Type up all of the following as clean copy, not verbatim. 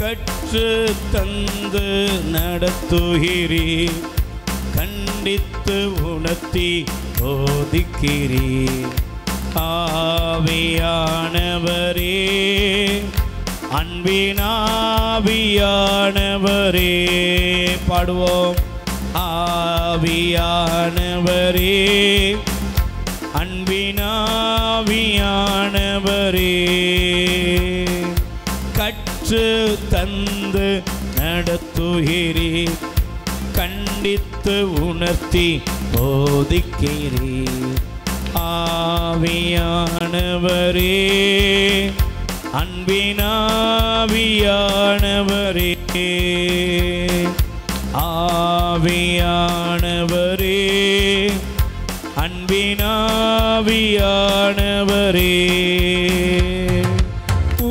கற்று தந்து நடத்துகிறீர், கண்டித்து உணர்த்தி போதிக்கிறீர். ஆவியானவரே, அன்பினாவியானவரே, பாடுவோம். ஆவியானவரே, அன்பினாவியானவரே, கற்று தந்து நடத்துகிறீர், கண்டித்து உணர்த்தி போதிக்கிறீர். ஆவியானவரே, அன்பினாவியானவரே, ஆவியானவரே, அன்பினாவியானவரே,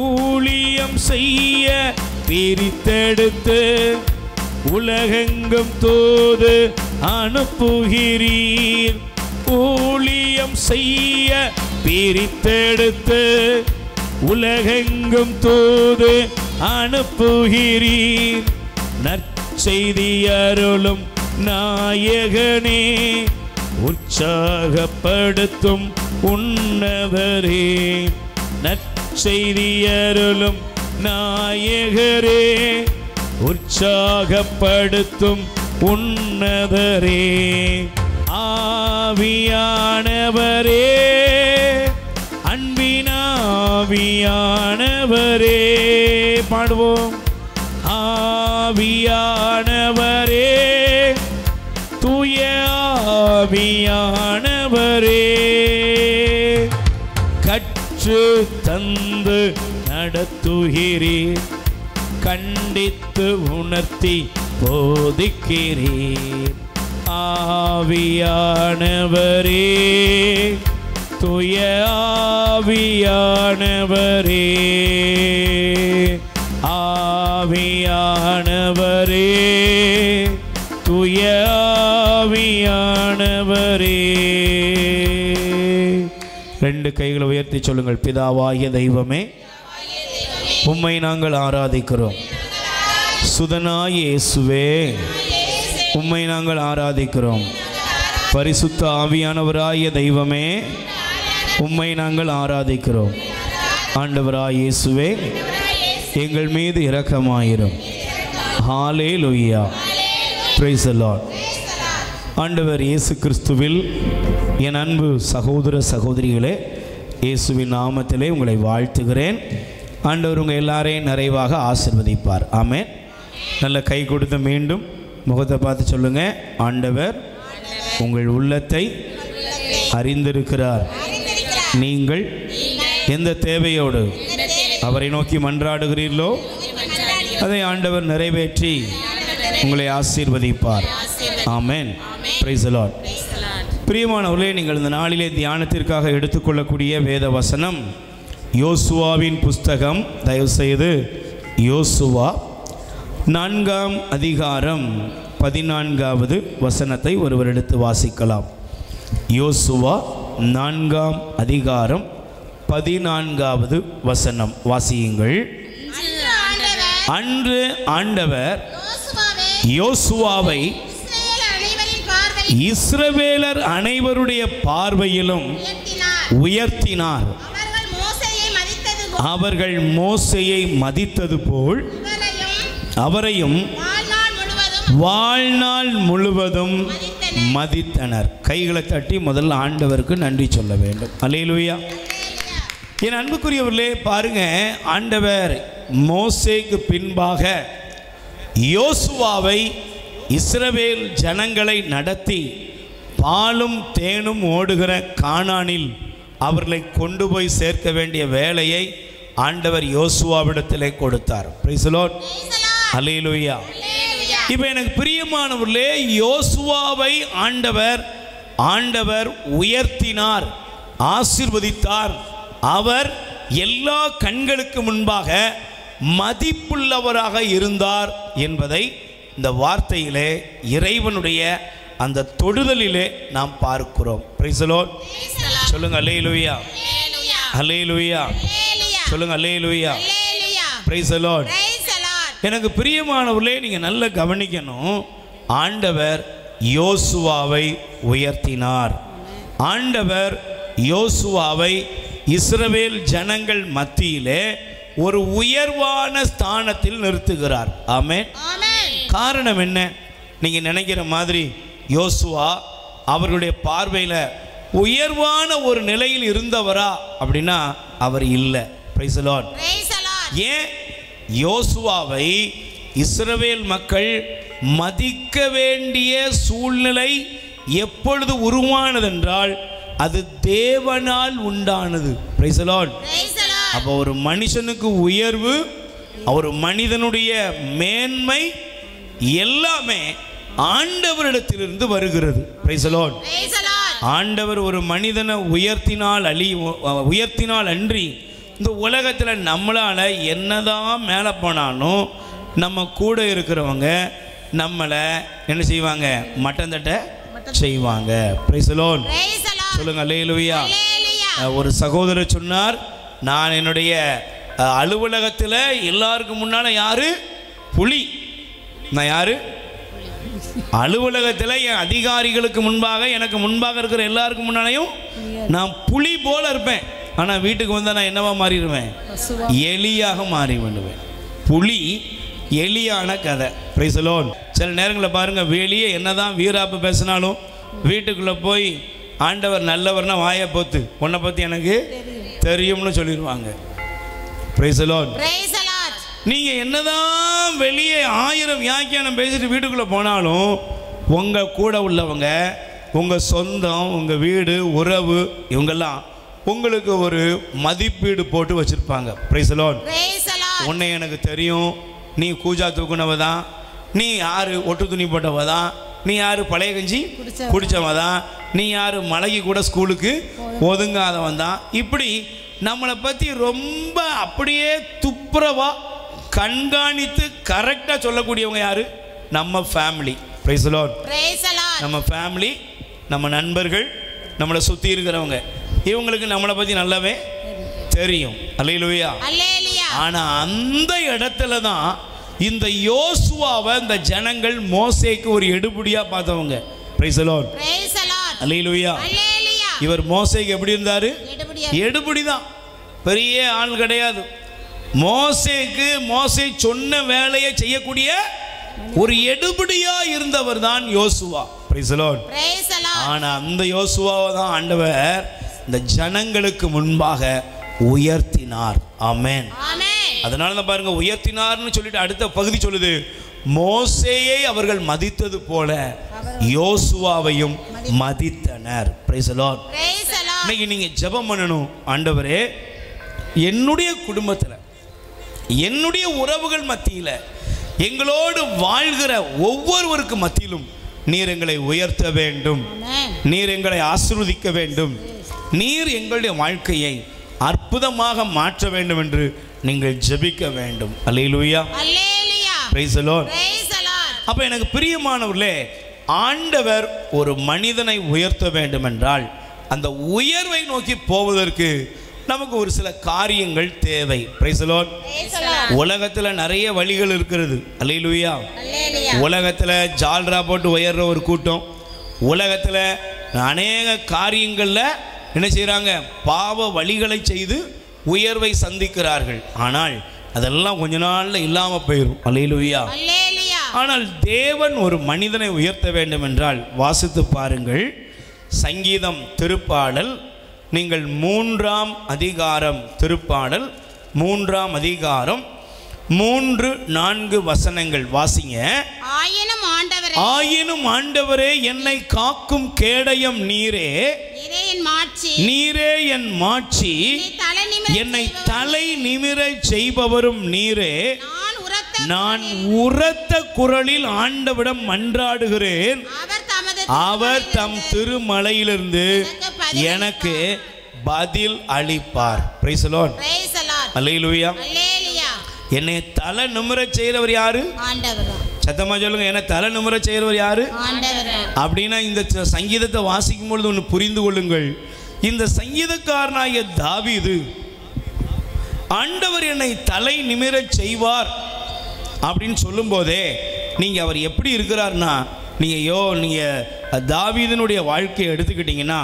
ஊழியம் செய்ய பிரித்தெடுத்து உலகெங்கும் தூது அனுப்புகிறீர். ஊழியம் செய்ய பிரித்தெடுத்து உலகெங்கும் தூது அனுப்புகிறீர். நற்செய்தி அருளும் நாயகனே, உற்சாகப்படுத்தும் உன்னதரே. நற்செய்தி அருளும் நாயகரே, உற்சாகப்படுத்தும் உன்னதரே. ஆவியானவரே, அன்பினாவியானவரே, பாடுவோம். ஆவியானவரே, தூய ஆவியானவரே, கற்று தந்து நடத்துகிறீர், கண்டித்து உணர்த்தி போதிக்கிறீர். ஆவியானவரே, தூய ஆவியானவரே, ஆவியானவரே, தூய ஆவியானவரே. ரெண்டு கைகளை உயர்த்தி சொல்லுங்கள். பிதாவாகிய தெய்வமே, உம்மை நாங்கள் ஆராதிக்கிறோம். சுதனாய் இயேசுவே, உம்மை நாங்கள் ஆராதிக்கிறோம். பரிசுத்த ஆவியானவராகிய தெய்வமே, உம்மை நாங்கள் ஆராதிக்கிறோம். ஆண்டவராய் இயேசுவே, எங்கள் மீது இரக்கமாயிரும். ஹல்லேலூயா, பிரைஸ் தி லார்ட். ஆண்டவர் இயேசு கிறிஸ்துவில் என் அன்பு சகோதர சகோதரிகளே, இயேசுவின் நாமத்திலே உங்களை வாழ்த்துகிறேன். ஆண்டவர் உங்கள் எல்லாரையும் நிறைவாக ஆசீர்வதிப்பார். ஆமென். நல்ல கை கொடுத்து மீண்டும் முகத்தை பார்த்து சொல்லுங்க. ஆண்டவர் உங்கள் உள்ளத்தை அறிந்திருக்கிறார். நீங்கள் எந்த தேவையோடு அவரை நோக்கி மன்றாடுகிறீர்களோ அதை ஆண்டவர் நிறைவேற்றி உங்களை ஆசீர்வதிப்பார். ஆமென். Praise the lord. பிரியமானவர்களே, நீங்கள் இந்த நாளிலே தியானத்திற்காக எடுத்துக்கொள்ளக்கூடிய வேத வசனம் யோசுவாவின் புஸ்தகம். தயவுசெய்து யோசுவா 4ஆம் அதிகாரம் 14வது வசனத்தை ஒருவர் எடுத்து வாசிக்கலாம். யோசுவா 4ஆம் அதிகாரம் 14வது வசனம் வாசியுங்கள். அன்று ஆண்டவர் யோசுவாவை இஸ்ரவேலர் அனைவருடைய பார்வையிலும் உயர்த்தினார். அவர்கள் மோசேயை மதித்தது போல் அவரையும் வாழ்நாள் முழுவதும் மதித்தனர். கைகளை தட்டி முதல்ல ஆண்டவருக்கு நன்றி சொல்ல வேண்டும். அல்லேலூயா. என் அன்புக்குரியவர்களே, பாருங்க, ஆண்டவர் மோசேக்கு பின்பாக யோசுவாவை இஸ்ரவேல் ஜனங்களை நடத்தி பாலும் தேனும் ஓடுகிற கானானில் அவர்களை கொண்டு போய் சேர்க்க வேண்டிய வேலையை ஆண்டவர் யோசுவாவிடத்திலே கொடுத்தார். Praise the lord. அல்லேலூயா. இப்போ எனக்கு பிரியமானவர்களே, யோசுவாவை ஆண்டவர் உயர்த்தினார், ஆசீர்வதித்தார். அவர் எல்லா கண்களுக்கு முன்பாக மதிப்புள்ளவராக இருந்தார் என்பதை இந்த வார்த்தையிலே இறைவனுடைய அந்த தொடுதலிலே நாம் பார்க்கிறோம். Price the lord. சொல்லுங்க அல்லேலூயா. அல்லேலூயா. சொல்லுங்க அல்லேலூயா. Praise the Lord. எனக்கு பிரியமானவர்களே, நீங்கள் நல்லா கவனிக்கணும். ஆண்டவர் யோசுவாவை உயர்த்தினார். ஆண்டவர் யோசுவாவை இஸ்ரவேல் ஜனங்கள் மத்தியிலே ஒரு உயர்வான ஸ்தானத்தில் நிறுத்துகிறார். ஆமென். காரணம் என்ன? நீங்கள் நினைக்கிற மாதிரி யோசுவா அவர்களுடைய பார்வையில் உயர்வான ஒரு நிலையில் இருந்தவரா அப்படின்னா அவர் இல்லை. Price the Lord. ஏன் யோசுவாவை இஸ்ரவேல் மக்கள் மதிக்க வேண்டிய சூழ்நிலை எப்பொழுது உருவானதென்றால் அது தேவனால் உண்டானது. Price the lord. அப்போ ஒரு மனுஷனுக்கு உயர்வு, ஒரு மனிதனுடைய மேன்மை எல்லாமே ஆண்டவரிடத்திலிருந்து வருகிறது. Price the Lord. ஆண்டவர் ஒரு மனிதனை உயர்த்தினால் அன்றி இந்த உலகத்தில் நம்மளால் என்னதான் மேலே போனாலும் நம்ம கூட இருக்கிறவங்க நம்மளை என்ன செய்வாங்க? மட்டம் தட்ட செய்வாங்க. Price the lord. சொல்லுங்க அல்லேலூயா. ஒரு சகோதரர் சொன்னார், நான் என்னுடைய அலுவலகத்தில் எல்லாருக்கும் முன்னால் யாரு? புலி. நான் யாரு? அலுவலகத்தில் என் அதிகாரிகளுக்கு முன்பாக, எனக்கு முன்பாக இருக்கிற எல்லாருக்கும் முன்னாலேயும் நான் புலி போல இருப்பேன். ஆனால் வீட்டுக்கு வந்தால் நான் என்னவா மாறிடுவேன்? எலியாக மாறி விடுவேன். புலி எலியான கதை. Price the Lord. சில நேரங்களில் பாருங்கள், வெளியே என்னதான் வீராப்பு பேசினாலும் வீட்டுக்குள்ளே போய் ஆண்டவர் நல்லவர்னா வாயை போத்து உன்னை பற்றி எனக்கு தெரியும்னு சொல்லிடுவாங்க. Price the Lord. நீங்கள் என்னதான் வெளியே 1000 வியாக்கியானம் பேசிட்டு வீட்டுக்குள்ளே போனாலும் உங்கள் கூட உள்ளவங்க, உங்கள் சொந்தம், உங்கள் வீடு, உறவு, இவங்கெல்லாம் உங்களுக்கு ஒரு மதிப்பீடு போட்டு வச்சுருப்பாங்க. Price the Lord. உன்னை எனக்கு தெரியும், நீ கூஜா தூக்குனவ தான், நீ யார் ஒட்டு துணி போட்டவ தான், நீ யார் பழைய கஞ்சி குடித்தவன் தான், நீ யார் மலைக்கு கூட ஸ்கூலுக்கு ஒதுங்காதவன் தான். இப்படி நம்மளை பற்றி ரொம்ப அப்படியே துப்புரவா கண்காணித்து கரெக்டாக சொல்லக்கூடியவங்க யார்? நம்ம ஃபேமிலி. Price the Lord. நம்ம ஃபேமிலி, நம்ம நண்பர்கள், நம்மளை சுற்றி இருக்கிறவங்க, இவங்களுக்கு நம்மளை பற்றி நல்லாவே தெரியும். அல்லேலூயா. ஆனால் அந்த இடத்துல தான் இந்த யோசுவாவை இந்த ஜனங்கள் மோசேக்கு ஒரு எடுபடியாக பார்த்தவங்க. Praise the lord. அல்லேலூயா. இவர் மோசேக்கு எப்படி இருந்தார்? எடுபடி தான், பெரிய ஆள் கிடையாது. மோசே சொன்ன வேலையை செய்யக்கூடிய ஒரு எடுபடியா இருந்தவர் தான் யோசுவா. Price the Lord. ஆனா அந்த யோசுவாவை தான் ஆண்டவர் இந்த ஜனங்களுக்கு முன்பாக உயர்த்தினார். ஆமென். அதனால தான் பாருங்க, உயர்த்தினார்னு சொல்லிட்டு அடுத்த பகுதி சொல்லுது, மோசேயை அவர்கள் மதித்தது போல யோசுவாவையும் மதித்தனர். Price the Lord. இன்னைக்கு நீங்க ஜெபம் பண்ணணும், ஆண்டவரே என்னுடைய குடும்பத்தில், என்னுடைய உறவுகள் மத்தியில், எங்களோடு வாழ்கிற ஒவ்வொருவருக்கு மத்தியிலும் நீர் எங்களை உயர்த்த வேண்டும், நீர் எங்களை ஆசீர்வதிக்க வேண்டும், நீர் எங்களுடைய வாழ்க்கையை அற்புதமாக மாற்ற வேண்டும் என்று நீங்கள் ஜெபிக்க வேண்டும். அல்லேலூயா. Praise the lord. அப்ப எனக்கு பிரியமானவர்களே, ஆண்டவர் ஒரு மனிதனை உயர்த்த வேண்டும் என்றால் அந்த உயர்வை நோக்கி போவதற்கு நமக்கு ஒரு சில காரியங்கள் தேவை. Price the Lord. உலகத்தில் நிறைய வழிகள் இருக்கிறது. அல்லேலூயா. உலகத்தில் ஜால்ரா போட்டு உயர்ற ஒரு கூட்டம், உலகத்தில் அநேக காரியங்களில் என்ன செய்கிறாங்க? பாவ வழிகளை செய்து உயர்வை சந்திக்கிறார்கள். ஆனால் அதெல்லாம் கொஞ்ச நாளில் இல்லாமல் போயிடும். அல்லேலூயா. ஆனால் தேவன் ஒரு மனிதனை உயர்த்த வேண்டும் என்றால் வாசித்து பாருங்கள். சங்கீதம் திருப்பாடல், நீங்கள் 3ஆம் அதிகாரம், திருப்பாடல் 3ஆம் அதிகாரம் 3-4 வசனங்கள் வாசிங்க. ஆயினும் ஆண்டவரே என்னை காக்கும் கேடயம் நீரே, நீரே என் மாட்சி, என்னை தலை நிமிரச் செய்பவரும் நீரே. நான் உரத்த குரலில் ஆண்டவரிடம் மன்றாடுகிறேன், அவர் தம் திருமலையிலிருந்து எனக்கு பதில் அளிப்பார். Praise the lord. அல்லேலூயா. என்னை தலை நிமிரச் செய்கிறவர் யாரு? சத்தமா சொல்லுங்க, என்னை தலை நிமிரச் செய்கிறவர் யாரு? அப்படின்னா இந்த சங்கீதத்தை வாசிக்கும் பொழுது ஒன்று புரிந்து கொள்ளுங்கள். இந்த சங்கீதக்காரனாகிய தாவீது, ஆண்டவர் என்னை தலை நிமிரச் செய்வார் அப்படின்னு சொல்லும்போதே நீங்கள் அவர் எப்படி இருக்கிறார்னா, நீங்கள் தாவீதினுடைய வாழ்க்கையை எடுத்துக்கிட்டிங்கன்னா,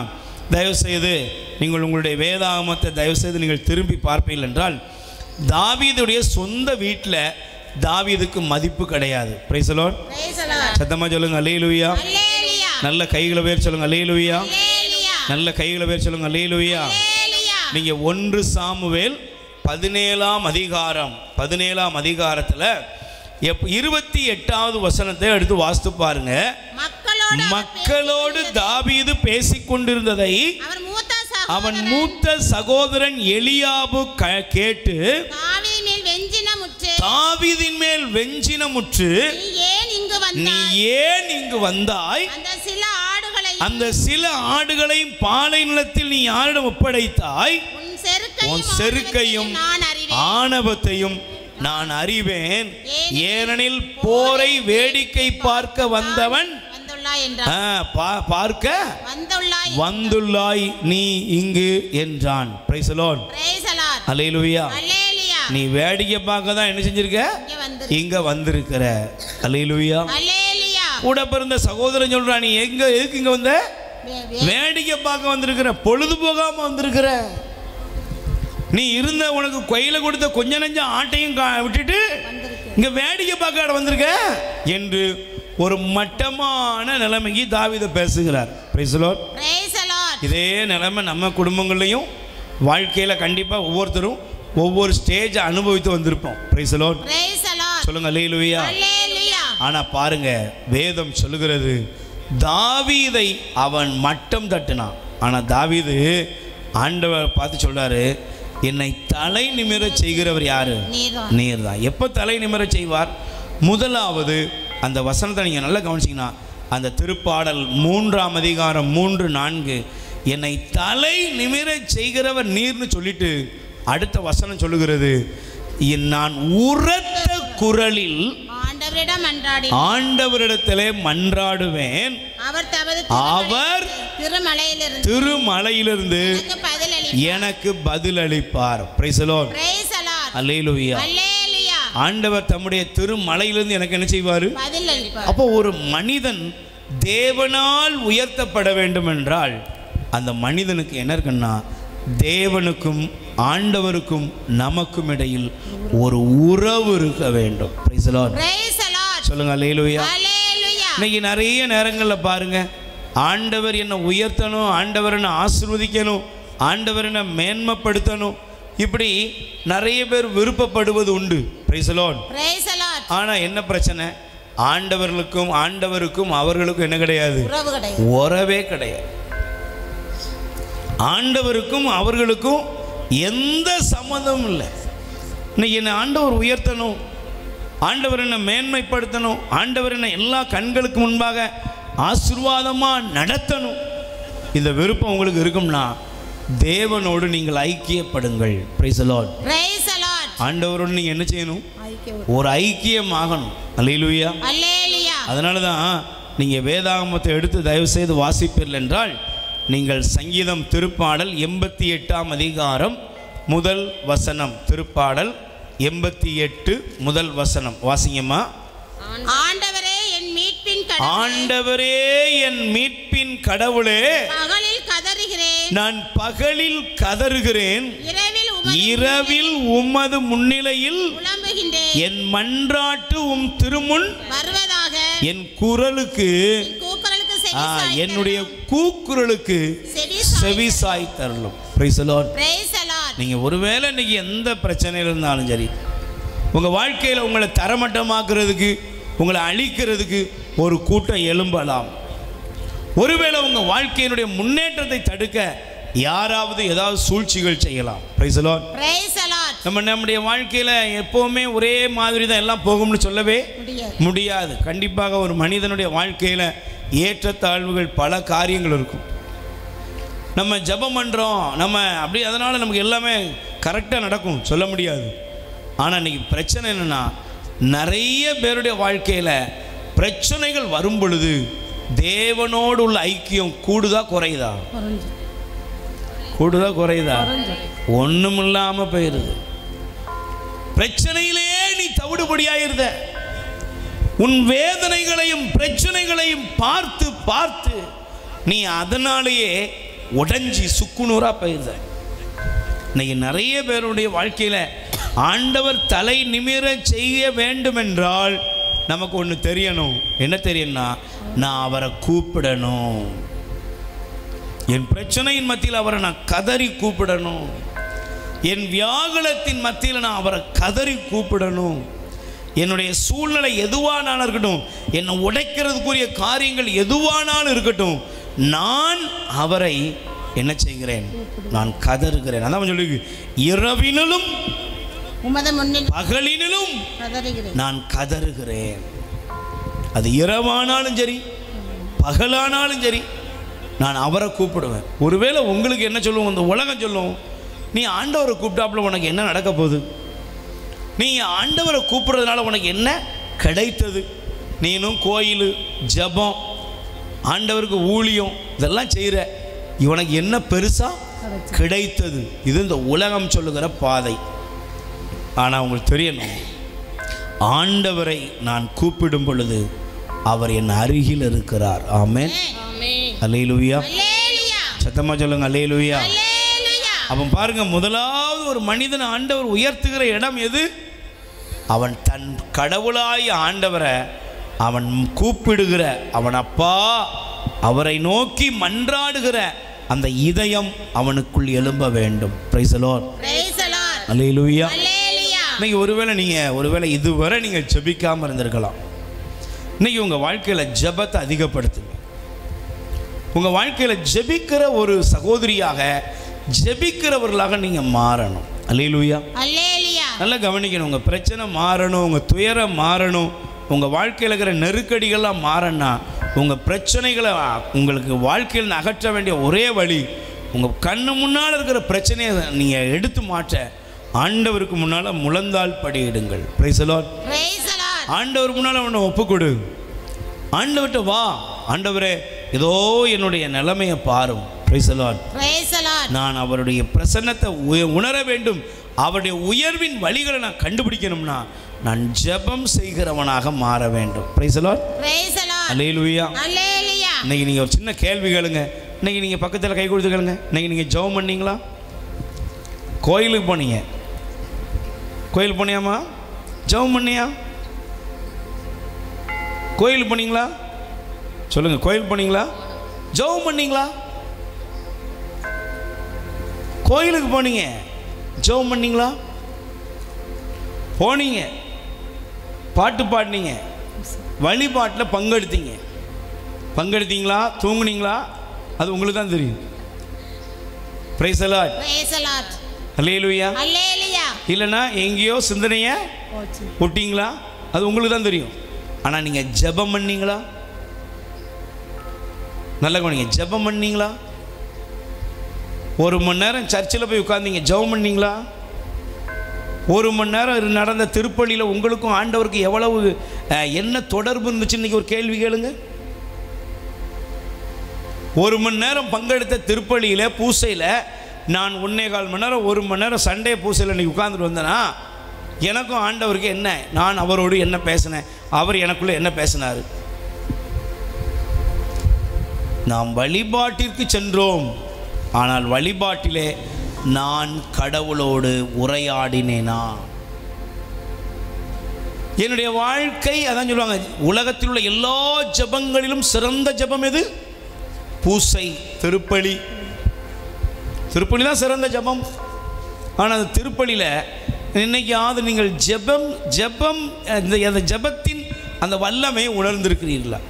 தயவுசெய்து நீங்கள் உங்களுடைய வேதாகமத்தை தயவுசெய்து நீங்கள் திரும்பி பார்ப்பீர்கள் என்றால், தாவீதுடைய சொந்த வீட்டில் தாவீதுக்கு மதிப்பு கிடையாது. Price the Lord. சத்தமாக சொல்லுங்க அல்லேலூயா. நல்ல கைகளை பேர் சொல்லுங்க அல்லேலூயா. நல்ல கைகளை பேர் சொல்லுங்க அல்லேலூயா. நீங்கள் 1 சாமுவேல் 17ஆம் அதிகாரத்தில் 28வது வசனத்தை எடுத்து வாசித்து பாருங்க. மக்களோடு தாவீது பேசிக் கொண்டிருந்ததை அவன் மூத்த சகோதரன் எலியாபு கேட்டு தாவீதின் மேல் வெஞ்சினமுற்று, நீ ஏன் இங்கு வந்தாய்? அந்த சில ஆடுகளையும் பாலை நிலத்தில் நீ யாரிடம் ஒப்படைத்தாய்? உன் செருக்கையும் ஆணவத்தையும் நான் அறிவேன், ஏனெனில் போரை வேடிக்கை பார்க்க வந்தவன் பார்க்க வந்துள்ளாய் நீ இங்கு என்றான். Praise the lord. அல்லேலூயா. நீ வேடிக்கை பார்க்க தான் என்ன செஞ்சிருக்க? இங்க வந்திருக்கிற. அல்லேலூயா. கூட பிறந்த சகோதரன் சொல்றான், நீ எதுக்கு இங்க வந்த? வேடிக்கை பார்க்க வந்திருக்கிற, பொழுது போகாம வந்திருக்கிற. நீ இருந்த உனக்கு கையில கொடுத்த கொஞ்ச நஞ்ச ஆட்டையும் விட்டுட்டு இங்க வேடிக்கை பார்க்க வந்திருக்க என்று ஒரு மட்டமான நிலைமைக்கு தாவீது பேசுகிறார். Price the Lord. இதே நிலைமை நம்ம குடும்பங்களையும் வாழ்க்கையில் கண்டிப்பாக ஒவ்வொருத்தரும் ஒவ்வொரு ஸ்டேஜ் அனுபவித்து வந்திருப்போம். Price the lord. சொல்லுங்க அல்லேலூயா. ஆனால் பாருங்க, வேதம் சொல்லுகிறது தாவீதை அவன் மட்டம் தட்டினான். ஆனால் தாவீது ஆண்டவர் பார்த்து சொல்றாரு, என்னை தலை நிமிர செய்கிறவர் யாரு? நீர் தான். எப்போ தலை நிமிர செய்வார்? முதலாவது அந்த வசனத்தை நீங்கள் நல்லா கவனிச்சிங்கன்னா, அந்த திருப்பாடல் 3ஆம் அதிகாரம் 3-4 என்னை தலை நிமிர செய்கிறவர் நீர்னு சொல்லிட்டு அடுத்த வசனம் சொல்லுகிறது, நான் உரத்த குரலில் ஆண்டவரிடத்திலே மன்றாடுவேன், அவர் திருமலையிலிருந்து எனக்கு பதில் அளிப்பார். Praise the lord. அல்லேலூயா. ஆண்டவர் தம்முடைய திருமலையிலிருந்து எனக்கு என்ன செய்வார்? அப்போ ஒரு மனிதன் தேவனால் உயர்த்தப்பட வேண்டும் என்றால் அந்த மனிதனுக்கு என்ன இருக்குன்னா, தேவனுக்கும் ஆண்டவருக்கும் நமக்கும் இடையில் ஒரு உறவு இருக்க வேண்டும். Praise the lord. சொல்லுங்க அல்லேலூயா. இன்னைக்கு நிறைய நேரங்களில் பாருங்க, ஆண்டவர் என்னை உயர்த்தணும், ஆண்டவர் என்னை ஆசீர்வதிக்கணும், ஆண்டவர் என்னை மேன்மைப்படுத்தணும், இப்படி நிறைய பேர் விருப்பப்படுவது உண்டு. Price the Lord. ஆனால் என்ன பிரச்சனை? ஆண்டவருக்கும் அவர்களுக்கும் என்ன கிடையாது? உறவே கிடையாது. ஆண்டவருக்கும் அவர்களுக்கும் எந்த சம்மந்தமும் இல்லை. இன்னைக்கு என்னை ஆண்டவர் உயர்த்தணும், ஆண்டவர் என்னை மேன்மைப்படுத்தணும், ஆண்டவர் என்னை எல்லா கண்களுக்கு முன்பாக ஆசீர்வாதமாக நடத்தணும், இந்த விருப்பம் உங்களுக்கு இருக்கும்னா தேவனோடு நீங்கள் ஐக்கியப்படுங்கள். Price the Lord. ஆண்டவரோடு நீங்கள் என்ன செய்யணும்? ஒரு ஐக்கியமாகணும். அல்லேலூயா. அதனால தான் நீங்கள் வேதாகமத்தை எடுத்து தயவு செய்து வாசிப்பீர்கள் என்றால், நீங்கள் சங்கீதம் திருப்பாடல் 88ஆம் அதிகாரம் 1 வசனம், திருப்பாடல் 88 1 வசனம் வாசிங்கம்மா. ஆண்டவரே என் மீட்பின் கடவுளே, நான் பகலில் கதறுகிறேன், இரவில் உமது முன்னிலையில் என் மன்றாட்டு திருமுன் என் குரலுக்கு என்னுடைய கூக்குரலுக்கு செவி சாய்த்தருளும். Price the Lord. நீங்க ஒருவேளை இன்னைக்கு எந்த பிரச்சனையில் இருந்தாலும் சரி, உங்க வாழ்க்கையில் உங்களை தரமட்டமாக்குறதுக்கு, உங்களை அழிக்கிறதுக்கு ஒரு கூட்டம் எழும்பலாம். ஒருவேளை உங்க வாழ்க்கையினுடைய முன்னேற்றத்தை தடுக்க யாராவது ஏதாவது சூழ்ச்சிகள் செய்யலாம். Price the Lord. நம்முடைய வாழ்க்கையில் எப்போவுமே ஒரே மாதிரி தான் எல்லாம் போகும்னு சொல்லவே முடியாது. கண்டிப்பாக ஒரு மனிதனுடைய வாழ்க்கையில் ஏற்றத்தாழ்வுகள், பல காரியங்கள் இருக்கும். நம்ம ஜெபம் பண்ணுறோம், நம்ம அப்படி, அதனால் நமக்கு எல்லாமே கரெக்டாக நடக்கும் சொல்ல முடியாது. ஆனால் இன்றைக்கி பிரச்சனை என்னென்னா, நிறைய பேருடைய வாழ்க்கையில் பிரச்சனைகள் வரும் பொழுது தேவனோடு உள்ள ஐக்கியம் கூடுதா குறையுதா? கூடுதா குறையுதா? ஒன்றும் இல்லாமல் போயிடுது. பிரச்சனையிலே நீ தவிடுபடியாயிருந்த, உன் வேதனைகளையும் பிரச்சனைகளையும் பார்த்து பார்த்து நீ அதனாலேயே உடைஞ்சி சுக்குநூறா போயிருந்த. இன்னைக்கு நிறைய பேருடைய வாழ்க்கையில் ஆண்டவர் தலை நிமிர செய்ய வேண்டும் என்றால் நமக்கு ஒன்று தெரியணும். என்ன தெரியும்னா, நான் அவரை கூப்பிடணும். என் பிரச்சனையின் மத்தியில் அவரை நான் கதறி கூப்பிடணும். என் வியாகுலத்தின் மத்தியில் நான் அவரை கதறி கூப்பிடணும். என்னுடைய சூழ்நிலை எதுவானாலும் இருக்கட்டும், என்னை உடைக்கிறதுக்குரிய காரியங்கள் எதுவானாலும் இருக்கட்டும், நான் அவரை என்ன செய்கிறேன்? நான் கதறுகிறேன். அதான் சொல்லி, இரவினிலும் பகலினிலும் நான் கதறுகிறேன். அது இரவானாலும் சரி பகலானாலும் சரி நான் அவரை கூப்பிடுவேன். ஒருவேளை உங்களுக்கு என்ன சொல்லுவோம், இந்த உலகம் சொல்லும், நீ ஆண்டவரை கூப்பிட்டாப்புல உனக்கு என்ன நடக்க போகுது, நீ ஆண்டவரை கூப்பிடுறதுனால உனக்கு என்ன கிடைத்தது, நீனும் கோயில் ஜபம் ஆண்டவருக்கு ஊழியம் இதெல்லாம் செய்கிற, இவனுக்கு என்ன பெருசா கிடைத்தது? இது இந்த உலகம் சொல்லுகிற பாதை. ஆனால் உங்களுக்கு தெரியணும், ஆண்டவரை நான் கூப்பிடும் பொழுது அவர் என் அருகில் இருக்கிறார். ஆமென். அல்லேலூயா. சத்தமா சொல்லுங்க அல்லேலூயா. அப்போ பாருங்க, முதலாவது ஒரு மனிதன் ஆண்டவர் உயர்த்துகிற இடம் எது? அவன் தன் கடவுளாய் ஆண்டவரை அவன் கூப்பிடுகிற, அவன் அப்பா அவரை நோக்கி மன்றாடுகிற அந்த இதயம் அவனுக்குள் எழும்ப வேண்டும். Praise the lord. அல்லேலூயா. இன்னைக்கு ஒருவேளை இதுவரை நீங்கள் ஜெபிக்காமல் இருந்திருக்கலாம். இன்னைக்கு உங்கள் வாழ்க்கையில் ஜெபத்தை அதிகப்படுத்துங்க. உங்கள் வாழ்க்கையில் ஜெபிக்கிற ஒரு சகோதரியாக, ஜெபிக்கிறவர்களாக நீங்கள் மாறணும். அல்லேலூயா. நல்லா கவனிக்கணும். உங்கள் பிரச்சனை மாறணும், உங்கள் துயரம் மாறணும், உங்கள் வாழ்க்கையில் இருக்கிற நெருக்கடிகள்லாம் மாறணும்னா, உங்கள் பிரச்சனைகளை உங்களுக்கு வாழ்க்கையில் அகற்ற வேண்டிய ஒரே வழி, உங்கள் கண்ணு முன்னால் இருக்கிற பிரச்சனையை நீங்கள் எடுத்து மாற்ற ஆண்டவருக்கு முன்னால் முழந்தால் படியிடுங்கள். Price the Lord. ஆண்டவருக்கு முன்னால் அவனை ஒப்புக்கொடு. ஆண்டவர்கிட்ட வா, ஆண்டவரே ஏதோ என்னுடைய நிலைமையை பாரும். Price the Lord. நான் அவருடைய பிரசன்னத்தை உணர வேண்டும். அவருடைய உயர்வின் வழிகளை நான் கண்டுபிடிக்கணும்னா நான் ஜெபம் செய்கிறவனாக மாற வேண்டும். Praise the lord. அல்லேலூயா. இன்னைக்கு நீங்கள் ஒரு சின்ன கேள்வி கேளுங்க. இன்னைக்கு நீங்கள் பக்கத்தில் கை கொடுத்து கேளுங்க. இன்னைக்கு நீங்கள் ஜெபம் பண்ணீங்களா? கோயிலுக்கு போனீங்க, கோயில் போனியாமா? ஜெபம் பண்ணியா? கோயிலுக்கு போனீங்களா? சொல்லுங்க, கோயில் போனீங்களா? ஜெபம் பண்ணீங்களா? கோயிலுக்கு போனீங்க, ஜெபம் பண்ணீங்களா? போனீங்க, பாட்டு பாடினீங்க, வழிபாட்டில் பங்கெடுத்தீங்களா? தூங்குனீங்களா? அது உங்களுக்கு தான் தெரியும். Praise the lord. அல்லேலூயா. இல்லைன்னா எங்கேயோ சிந்தனையை விட்டீங்களா? அது உங்களுக்கு தான் தெரியும். ஆனால் நீங்கள் ஜெபம் பண்ணீங்களா? நல்லா கவனிங்க, ஜெபம் பண்ணீங்களா? ஒரு மணி நேரம் சர்ச்சில் போய் உட்கார்ந்தீங்க, ஜெபம் பண்ணீங்களா? ஒரு மணி நேரம் நடந்த திருப்பலியில் உங்களுக்கும் ஆண்டவருக்கு எவ்வளவு என்ன தொடர்பு இருந்துச்சு? இன்றைக்கி ஒரு கேள்வி கேளுங்க. ஒரு மணி நேரம் பங்கெடுத்த திருப்பலியில் பூசையில் நான் 1.25 மணி நேரம் 1 மணி நேரம் சண்டே பூசையில் இன்றைக்கி உட்கார்ந்துட்டு வந்தேன்னா எனக்கும் ஆண்டவருக்கு என்ன, நான் அவரோடு என்ன பேசினேன், அவர் எனக்குள்ளே என்ன பேசினார்? நாம் வழிபாட்டிற்கு சென்றோம், ஆனால் வழிபாட்டிலே நான் கடவுளோடு உரையாடினேனா? என்னுடைய வாழ்க்கை அதான் சொல்லுவாங்க, உலகத்தில் உள்ள எல்லா ஜெபங்களிலும் சிறந்த ஜெபம் எது? பூசை, திருப்பலி. திருப்பலி தான் சிறந்த ஜெபம். ஆனால் அந்த திருப்பலியில் இன்னைக்காவது நீங்கள் ஜெபம் அந்த ஜெபத்தின் அந்த வல்லமை உணர்ந்திருக்கிறீர்களா?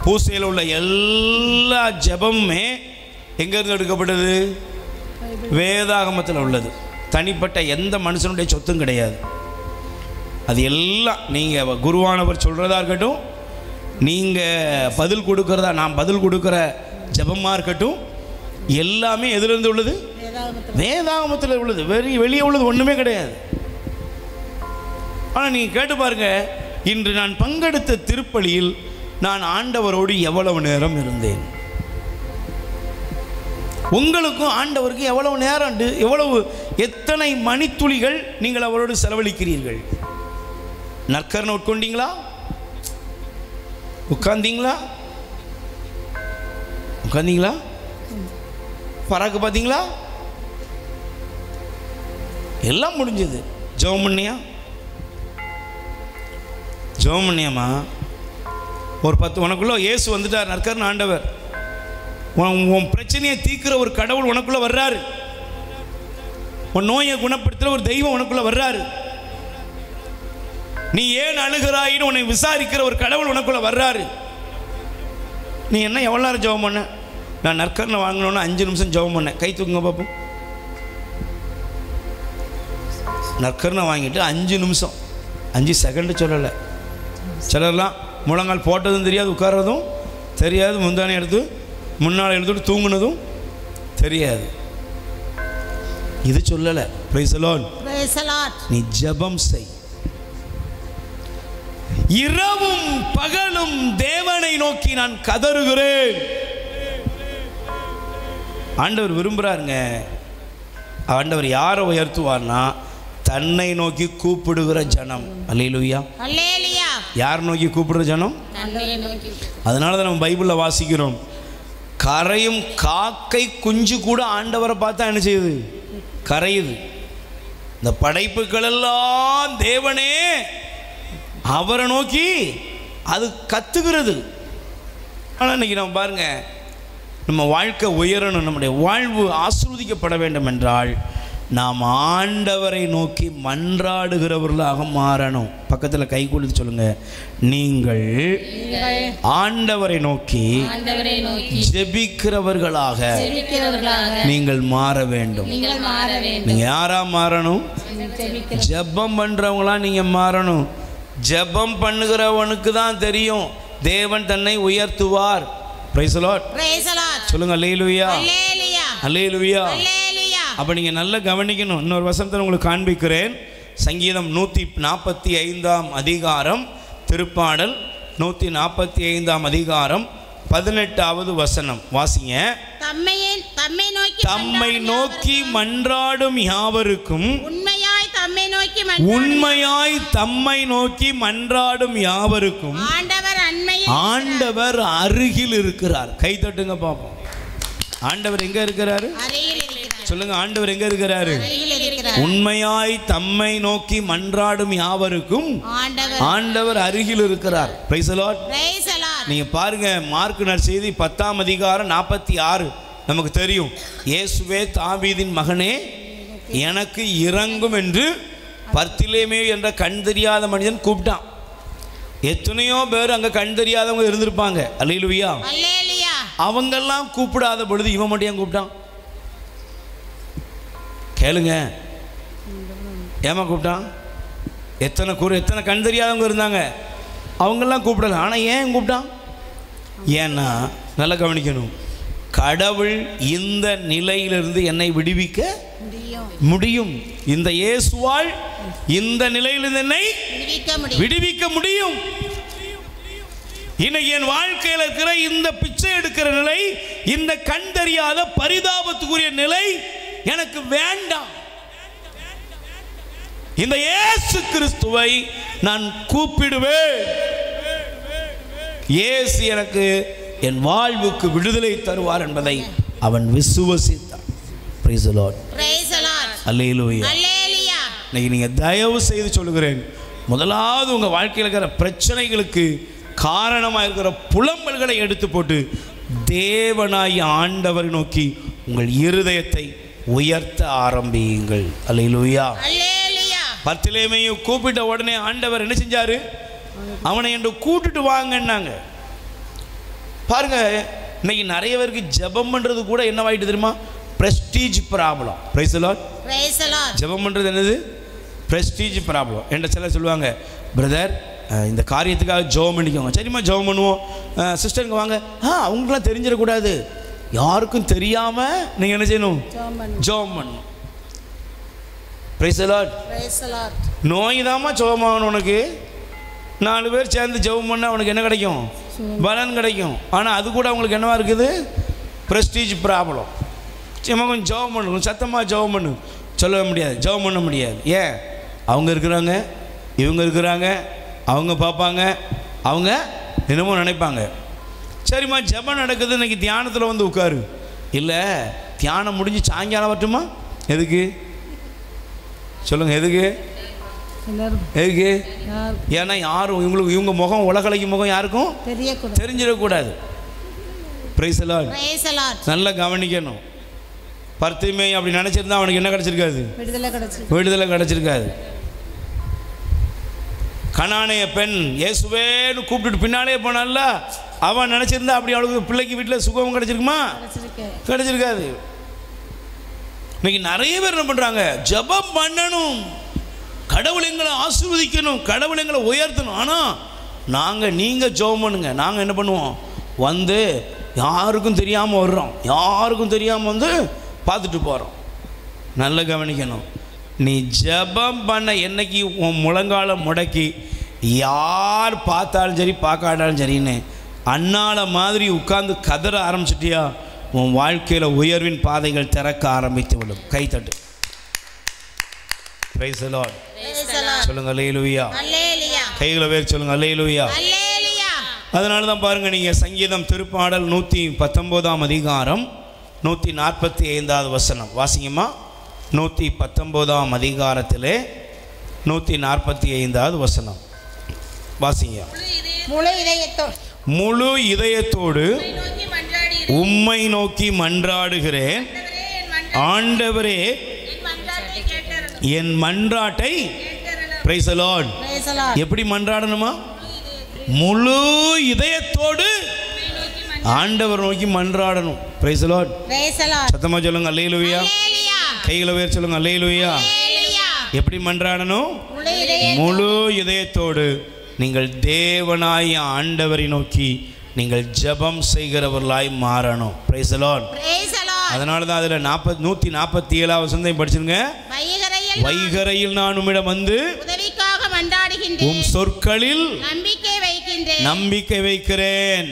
பூசையில் உள்ள எல்லா ஜெபமுமே எங்கேருந்து எடுக்கப்பட்டது? வேதாகமத்தில் உள்ளது. தனிப்பட்ட எந்த மனுஷனுடைய சொத்தும் கிடையாது. அது எல்லாம் நீங்கள் குருவானவர் சொல்கிறதா இருக்கட்டும், நீங்கள் பதில் கொடுக்குறதா, நான் பதில் கொடுக்குற ஜெபமாக இருக்கட்டும், எல்லாமே எதிலிருந்து உள்ளது? வேதாகமத்தில் உள்ளது. வெளியே உள்ளது ஒன்றுமே கிடையாது. ஆனால் நீங்கள் கேட்டு பாருங்க, இன்று நான் பங்கெடுத்த திருப்பலியில் நான் ஆண்டவரோடு எவ்வளவு நேரம் இருந்தேன்? உங்களுக்கும் ஆண்டவருக்கு எவ்வளவு நேரம், எவ்வளவு எத்தனை மணித்துளிகள் நீங்கள் அவரோடு செலவழிக்கிறீர்கள்? நற்கரணை உட்கொண்டீங்களா? உட்கார்ந்தீங்களா? உட்கார்ந்தீங்களா? பராக்கு பார்த்தீங்களா? எல்லாம் முடிஞ்சது. ஜெபம் பண்ணியா? ஜெபம் பண்ணியாமா? ஒரு 10 உனக்குள்ள இயேசு வந்துட்டார், நற்கரணை ஆண்டவர். உன் பிரச்சனையை தீர்க்கிற ஒரு கடவுள் உனக்குள்ள வர்றாரு. உன் நோயை குணப்படுத்துகிற ஒரு தெய்வம் உனக்குள்ள வர்றாரு. நீ ஏன் அழுகிறாயின்னு உன்னை விசாரிக்கிற ஒரு கடவுள் உனக்குள்ள வர்றாரு. நீ என்ன எவ்வளோ நேரம் ஜெபம் பண்ண? நான் நற்கரணை வாங்கணும்னு 5 நிமிஷம் ஜெபம் பண்ணேன். கை தூக்குங்க பார்ப்போம். நற்கரணை வாங்கிட்டு 5 நிமிஷம், 5 செகண்டு சொல்லலை. சிலர்லாம் முழங்கால் போட்டதும் தெரியாது, உட்கார்றதும் தெரியாது, முந்தானே எடுத்து முன்னால் எடுத்துட்டு தூங்குனதும் தெரியாது. இது சொல்லலை. Price the Lord. நீ ஜெபம் செய். இரவும் பகலும் தேவனை நோக்கி நான் கதறுகிறேன். ஆண்டவர் விரும்புகிறாருங்க. ஆண்டவர் யாரை உயர்த்துவார்னா தன்னை நோக்கி கூப்பிடுகிற ஜனம். அல்லேலூயா. யார் நோக்கி கூப்பிடுற ஜனம்? அதனால தான் நம்ம பைபிளில் வாசிக்கிறோம், கரையும் காக்கை குஞ்சு கூட ஆண்டவரை பார்த்தா என்ன செய்யுது? கரையுது. இந்த படைப்புகள் எல்லாம் தேவனே அவரை நோக்கி அது கத்துகிறது. ஆனால் இன்னைக்கு நம்ம பாருங்க, நம்ம வாழ்க்கை உயரணும், நம்முடைய வாழ்வு ஆசீர்வதிக்கப்பட வேண்டும் என்றால் நாம் ஆண்டவரை நோக்கி மன்றாடுகிறவர்களாக மாறணும். பக்கத்தில் கை கொடுத்து சொல்லுங்க, நீங்கள் ஆண்டவரை நோக்கி ஜெபிக்கிறவர்களாக நீங்கள் மாற வேண்டும். நீங்க யாரா மாறணும்? ஜெபம் பண்றவங்களா நீங்க மாறணும். ஜெபம் பண்ணுகிறவனுக்கு தான் தெரியும் தேவன் தன்னை உயர்த்துவார். Price the lord. சொல்லுங்க அல்லேலூயா. அல்லேலூயா. அப்போ நீங்கள் நல்லா கவனிக்கணும். இன்னொரு வசனத்தை உங்களுக்கு காண்பிக்கிறேன். சங்கீதம் 145 அதிகாரம், திருப்பாடல் 145 அதிகாரம் 18வது வசனம் வாசிங்க. தம்மை நோக்கி மன்றாடும் யாவருக்கும், உண்மையாய் தம்மை நோக்கி மன்றாடும் யாவருக்கும் ஆண்டவர் அருகில் இருக்கிறார். கை தட்டுங்க பாப்போம். ஆண்டவர் எங்க இருக்கிறாரு? சொல்லுங்க, ஆண்டவர் எங்க இருக்கிறாரு? உண்மையாய் தம்மை நோக்கி மன்றாடும் யாவருக்கும் ஆண்டவர் அருகில் இருக்கிறார். Price the Lord. நீங்க பாருங்க, மார்க் நற்செய்தி 10ஆம் அதிகாரம் 46 நமக்கு தெரியும். இயேசுவே தாவீதின் மகனே எனக்கு இரங்கும் என்று பர்திலேமேயு என்ற கண் தெரியாத மனிதன் கூப்பிட்டான். எத்தனையோ பேர் அங்க கண் தெரியாதவங்க இருந்திருப்பாங்க. அல்லேலூயா. அவங்கெல்லாம் கூப்பிடாத பொழுது இவன் மட்டும் ஏன் கூப்பிட்டான்? கேளுங்க, ஏமா கூப்பிட்டான்? எத்தனை கண் தெரியாதவங்க இருந்தாங்க, அவங்கெல்லாம் கூப்பிடல. ஆனால் ஏன் கூப்பிட்டான்? ஏன்னா நல்லா கவனிக்கணும், கடவுள் இந்த நிலையிலிருந்து என்னை விடுவிக்க முடியும். இந்த இயேசுவால் இந்த நிலையிலிருந்து என்னை விடுவிக்க முடியும். இன்னைக்கு என் வாழ்க்கையில் இருக்கிற இந்த பிச்சை எடுக்கிற நிலை, இந்த கண் தெரியாத பரிதாபத்துக்குரிய நிலை எனக்கு வேண்டாம். இந்த இயேசு கிறிஸ்துவை நான் கூப்பிடுவேன். இயேசு எனக்கு என் வாழ்வுக்கு விடுதலை தருவார் என்பதை அவன் விசுவசித்தான். Price the lord. அல்லேலூயா. இன்னைக்கு நீங்க தயவு செய்து சொல்லுகிறேன், முதலாவது உங்க வாழ்க்கையில் இருக்கிற பிரச்சனைகளுக்கு காரணமாக இருக்கிற புலம்பல்களை எடுத்து போட்டு தேவனாய் ஆண்டவரை நோக்கி உங்கள் இருதயத்தை உயர்த்த ஆரம்பியுங்கள். அல்லேலூயா. பர்திலேமேயு கூப்பிட்ட உடனே ஆண்டவர் என்ன செஞ்சாரு? அவனை என்று கூட்டிட்டு வாங்கன்னாங்க. பாருங்க, இன்னைக்கு நிறைய பேருக்கு ஜெபம் பண்றது கூட என்னவாயிட்டு தெரியுமா? Prestige problem. Price the Lord. ஜெபம் பண்றது என்னது? Prestige problem. என்ற சிலர் சொல்லுவாங்க, பிரதர் இந்த காரியத்துக்காக ஜெபம் பண்ணிக்கோங்க. சரிம்மா ஜெபம் பண்ணுவோம். சிஸ்டருங்க வாங்க. அவங்களுக்குலாம் தெரிஞ்சிடக்கூடாது, யாருக்கும் தெரியாமல் நீங்கள் என்ன செய்யணும்? ஜெபம் பண்ணணும். Price the Lord. நோய் தாம்மா ஜெபமாகணும். உனக்கு 4 பேர் சேர்ந்து ஜெபம் பண்ணால் அவனுக்கு என்ன கிடைக்கும்? பலன் கிடைக்கும். ஆனால் அது கூட அவங்களுக்கு என்னவா இருக்குது? Prestige problem. சும்மா கொஞ்சம் ஜெபம் பண்ணணும், சத்தமாக ஜெபம் பண்ணு சொல்ல முடியாது, ஜெபம் பண்ண முடியாது. ஏன்? அவங்க இருக்கிறாங்க, இவங்க இருக்கிறாங்க, அவங்க பார்ப்பாங்க, அவங்க என்னமோ நினைப்பாங்க. சரிம்மா ஜெபம் நடக்குது, இன்றைக்கி தியானத்தில் வந்து உட்காரு. இல்லை, தியானம் முடிஞ்சு சாயங்காலம் வரட்டுமா? எதுக்கு சொல்லுங்கள், எதுக்கு? ஏன்னா யாரும் இவங்க முகம், உலகலைக்கு முகம் யாருக்கும் தெரிஞ்சிடக்கூடாது. Price the Lord. நல்லா கவனிக்கணும். பர்த்திமேயு அப்படி நினைச்சிருந்தா அவனுக்கு என்ன கிடைச்சிருக்காது? விடுதலை கிடைச்சிருக்காது. கனானேய பெண் இயேசுவேன்னு கூப்பிட்டுட்டு பின்னாலே போனால, அவன் நினைச்சிருந்தா அப்படி அவளுக்கு பிள்ளைக்கு வீட்டில் சுகம் கிடைச்சிருக்குமா? கிடைச்சிருக்காது. இன்னைக்கு நிறைய பேர் என்ன பண்றாங்க? ஜெபம் பண்ணணும், கடவுள் எங்களை ஆசீர்வதிக்கணும், கடவுள் எங்களை உயர்த்தணும். ஆனால் நீங்கள் ஜெபம் பண்ணுங்க, நாங்கள் என்ன பண்ணுவோம்? வந்து யாருக்கும் தெரியாமல் வர்றோம், யாருக்கும் தெரியாமல் வந்து பார்த்துட்டு போகிறோம். நல்லா கவனிக்கணும். நீ ஜெபம் பண்ண என்னைக்கு உன் முழங்கால முடக்கி யார் பார்த்தாலும் சரி பார்க்காட்டாலும் சரின்னு அண்ணால மாதிரி உட்கார்ந்து கதற ஆரம்பிச்சிட்டியா, உன் வாழ்க்கையில் உயர்வின் பாதைகள் திறக்க ஆரம்பித்து விடும். கைத்தட்டு. Praise the lord. சொல்லுங்க அல்லேலூயா. கைகளை வேறு சொல்லுங்க அல்லேலூயா. அதனால தான் பாருங்கள், நீங்கள் சங்கீதம் திருப்பாடல் 119 அதிகாரம் 145 வசனம் வாசிங்கம்மா. 119 அதிகாரத்திலே 145 வசனம் வாசிங்க. முழு இதயத்தோடு உம்மை நோக்கி மன்றாடுகிறேன், ஆண்டவரே என் மன்றாட்டை. Price the Lord. எப்படி மன்றாடணுமா? முழு இதயத்தோடு ஆண்டவர் நோக்கி மன்றாடணும். Price the Lord. சத்தமா சொல்லுங்க அல்லேலூயா. கைகளை உயர்த்தி சொல்லுங்க அல்லேலூயா. எப்படி மன்றாடணும்? முழு இதயத்தோடு நீங்கள் தேவனாய் ஆண்டவரை நோக்கி நீங்கள் ஜெபம் செய்கிறவர்களாய் மாறணும். Price the Lord. அதனால தான் அதில் 147 வசனத்தை படிச்சிருங்க. வைகரையில் நான் உம்மிடம் வந்து உம் சொற்களில் நம்பிக்கை வைக்கிறேன்.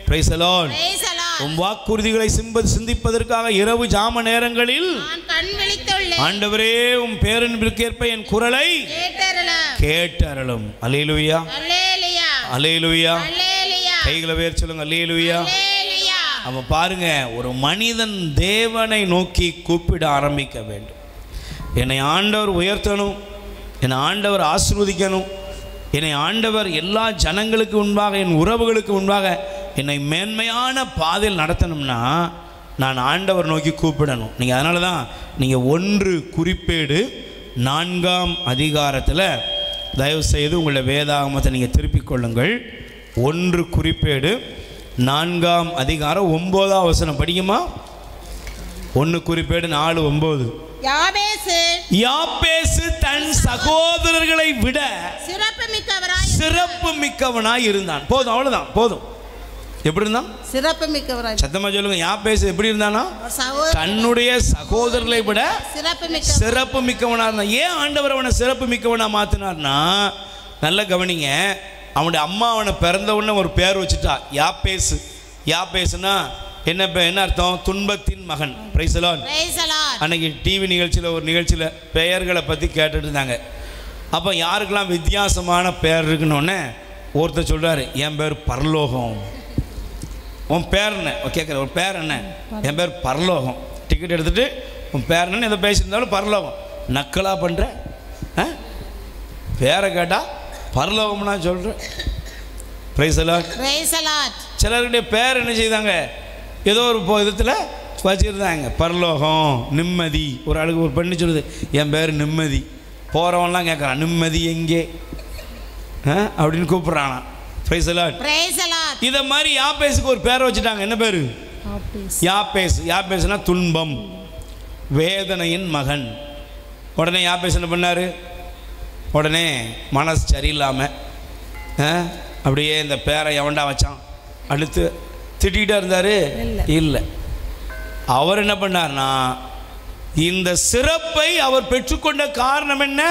Price the Lord. உம் வாக்குறுதிகளை சிந்திப்பதற்காக இரவு ஜாம நேரங்களில் ஆண்டவரே உம் பேரன்பிற்கேற்ப என் குரலை கேட்டருளும். அல்லேலூயா. அல்லேலூயா. கைகளை உயர்த்தி சொல்லுங்க அல்லேலூயா. அவன் பாருங்க, ஒரு மனிதன் தேவனை நோக்கி கூப்பிட ஆரம்பிக்க வேண்டும். என்னை ஆண்டவர் உயர்த்தணும், என்னை ஆண்டவர் ஆசீர்வதிக்கணும், என்னை ஆண்டவர் எல்லா ஜனங்களுக்கு முன்பாக, என் உறவுகளுக்கு முன்பாக என்னை மேன்மையான பாதையில் நடத்தணும்னா நான் ஆண்டவர் நோக்கி கூப்பிடணும். நீங்கள் அதனால தான் நீங்கள் 1 குறிப்பேடு 4 அதிகாரத்தில் தயவுசெய்து உங்களுடைய வேதாகமத்தை நீங்கள் திருப்பிக் கொள்ளுங்கள். 1 குறிப்பேடு 4 அதிகாரம் 9 வசனம் படிக்குமா? 1 குறிப்பேடு 4:9. யாபேசு தன் சகோதரர்களை விட சிறப்பு மிக்கவனாய் இருந்தான். போதும், அவ்வளவுதான், போதும். எப்படி இருந்தான்? சிறப்பு மிக்கவனாய். சத்தமா சொல்லுங்க. யாபேசு எப்படி இருந்தானா? தன்னுடைய சகோதரர்களை விட சிறப்பு மிக்கவனா இருந்தான். ஏன் ஆண்டவர் அவனை சிறப்பு மிக்கவனா மாத்தினார்னா, நல்ல கவனிங்க. அவனுடைய அம்மா அவனை பிறந்த உடனே ஒரு பேர் வச்சுட்டா, யாபேசு. யாபேசுனா என்ன அர்த்தம்? துன்பத்தின் மகன். Price the Lord. அன்னைக்கு டிவி நிகழ்ச்சியில் ஒரு நிகழ்ச்சியில் பெயர்களை பற்றி கேட்டுட்டு இருந்தாங்க. அப்போ யாருக்கெல்லாம் வித்தியாசமான பெயர் இருக்குன்னு ஒருத்தர் சொல்கிறாரு, என் பேர் பரலோகம். உன் பேர் என்ன கேட்குற? ஒரு பேர் என்ன? என் பேர் பரலோகம். டிக்கெட் எடுத்துகிட்டு உன் பேர் என்னன்னு எதை பேசியிருந்தாலும் பரலோகம். நக்கலாக பண்ணுற பேரை கேட்டால் பரலோகம்னா சொல்கிறேன். Price the Lord. சிலருடைய பேர் என்ன செய்தாங்க? ஏதோ ஒரு விதத்தில் வச்சுருந்தாங்க. பரலோகம், நிம்மதி. ஒரு ஆளுக்கு ஒரு பெண்ணு சொல்லுது, என் பேர் நிம்மதி. போகிறவன்லாம் கேட்குறான், நிம்மதி எங்கே அப்படின்னு கூப்பிட்றானா. Price the Lord. இதை மாதிரி யாபேசுக்கு ஒரு பேரை வச்சுட்டாங்க. என்ன பேர்? யாபேஸ். யாபேஸ்னா துன்பம், வேதனையின் மகன். உடனே யாபேஸ் என்ன பண்ணார்? உடனே மனசு சரியில்லாமல் அப்படியே இந்த பேரை எவன்டா வச்சான் அடுத்து திட்டிகிட்டே இருந்தார். இல்லை, அவர் என்ன பண்ணார்னா, இந்த சிறப்பை அவர் பெற்றுக்கொண்ட காரணம் என்ன?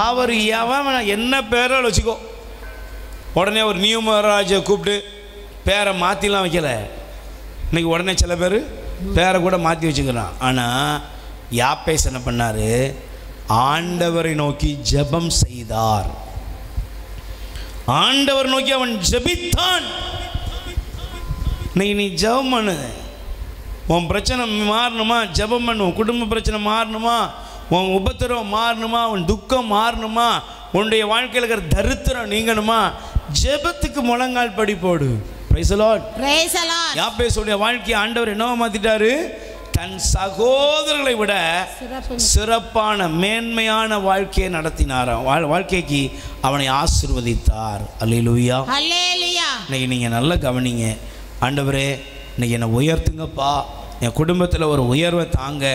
அவர் எவன் என்ன பேரை வச்சுக்கோ. உடனே ஒரு நியூமராஜை கூப்பிட்டு பேரை மாற்றிலாம் வைக்கல. இன்னைக்கு உடனே சில பேர் பேரை கூட மாற்றி வச்சுக்கிறான். ஆனால் யாபேஸ் என்ன பண்ணார்? ஆண்டவரை நோக்கி ஜெபம் செய்தார். ஆண்டவர் நோக்கி அவன் ஜெபித்தான். நீ ஜெபம் பண்ணு, உன் பிரச்சனை மாறணுமா ஜெபம் பண்ணு. உன் குடும்ப பிரச்சனை மாறணுமா, உன் உபத்திரவம் மாறணுமா, உன் துக்கம் மாறணுமா, உன்னுடைய வாழ்க்கையில் இருக்கிற தரித்திரம் நீங்கணுமா, ஜெபத்துக்கு முழங்கால் படி போடு. Praise the lord. Praise the lord. யாபேசுடைய வாழ்க்கையை ஆண்டவர் என்னவா மாத்திட்டாரு? தன் சகோதரர்களை விட சிறப்பான மேன்மையான வாழ்க்கையை நடத்தினாராம். வாழ்க்கைக்கு அவனை ஆசீர்வதித்தார். அல்லேலூயா, அல்லேலூயா. இன்னைக்கு நீங்கள் நல்லா கவனிங்க. ஆண்டவரே, இன்னைக்கு என்னை உயர்த்துங்கப்பா, என் குடும்பத்தில் ஒரு உயர்வை தாங்க,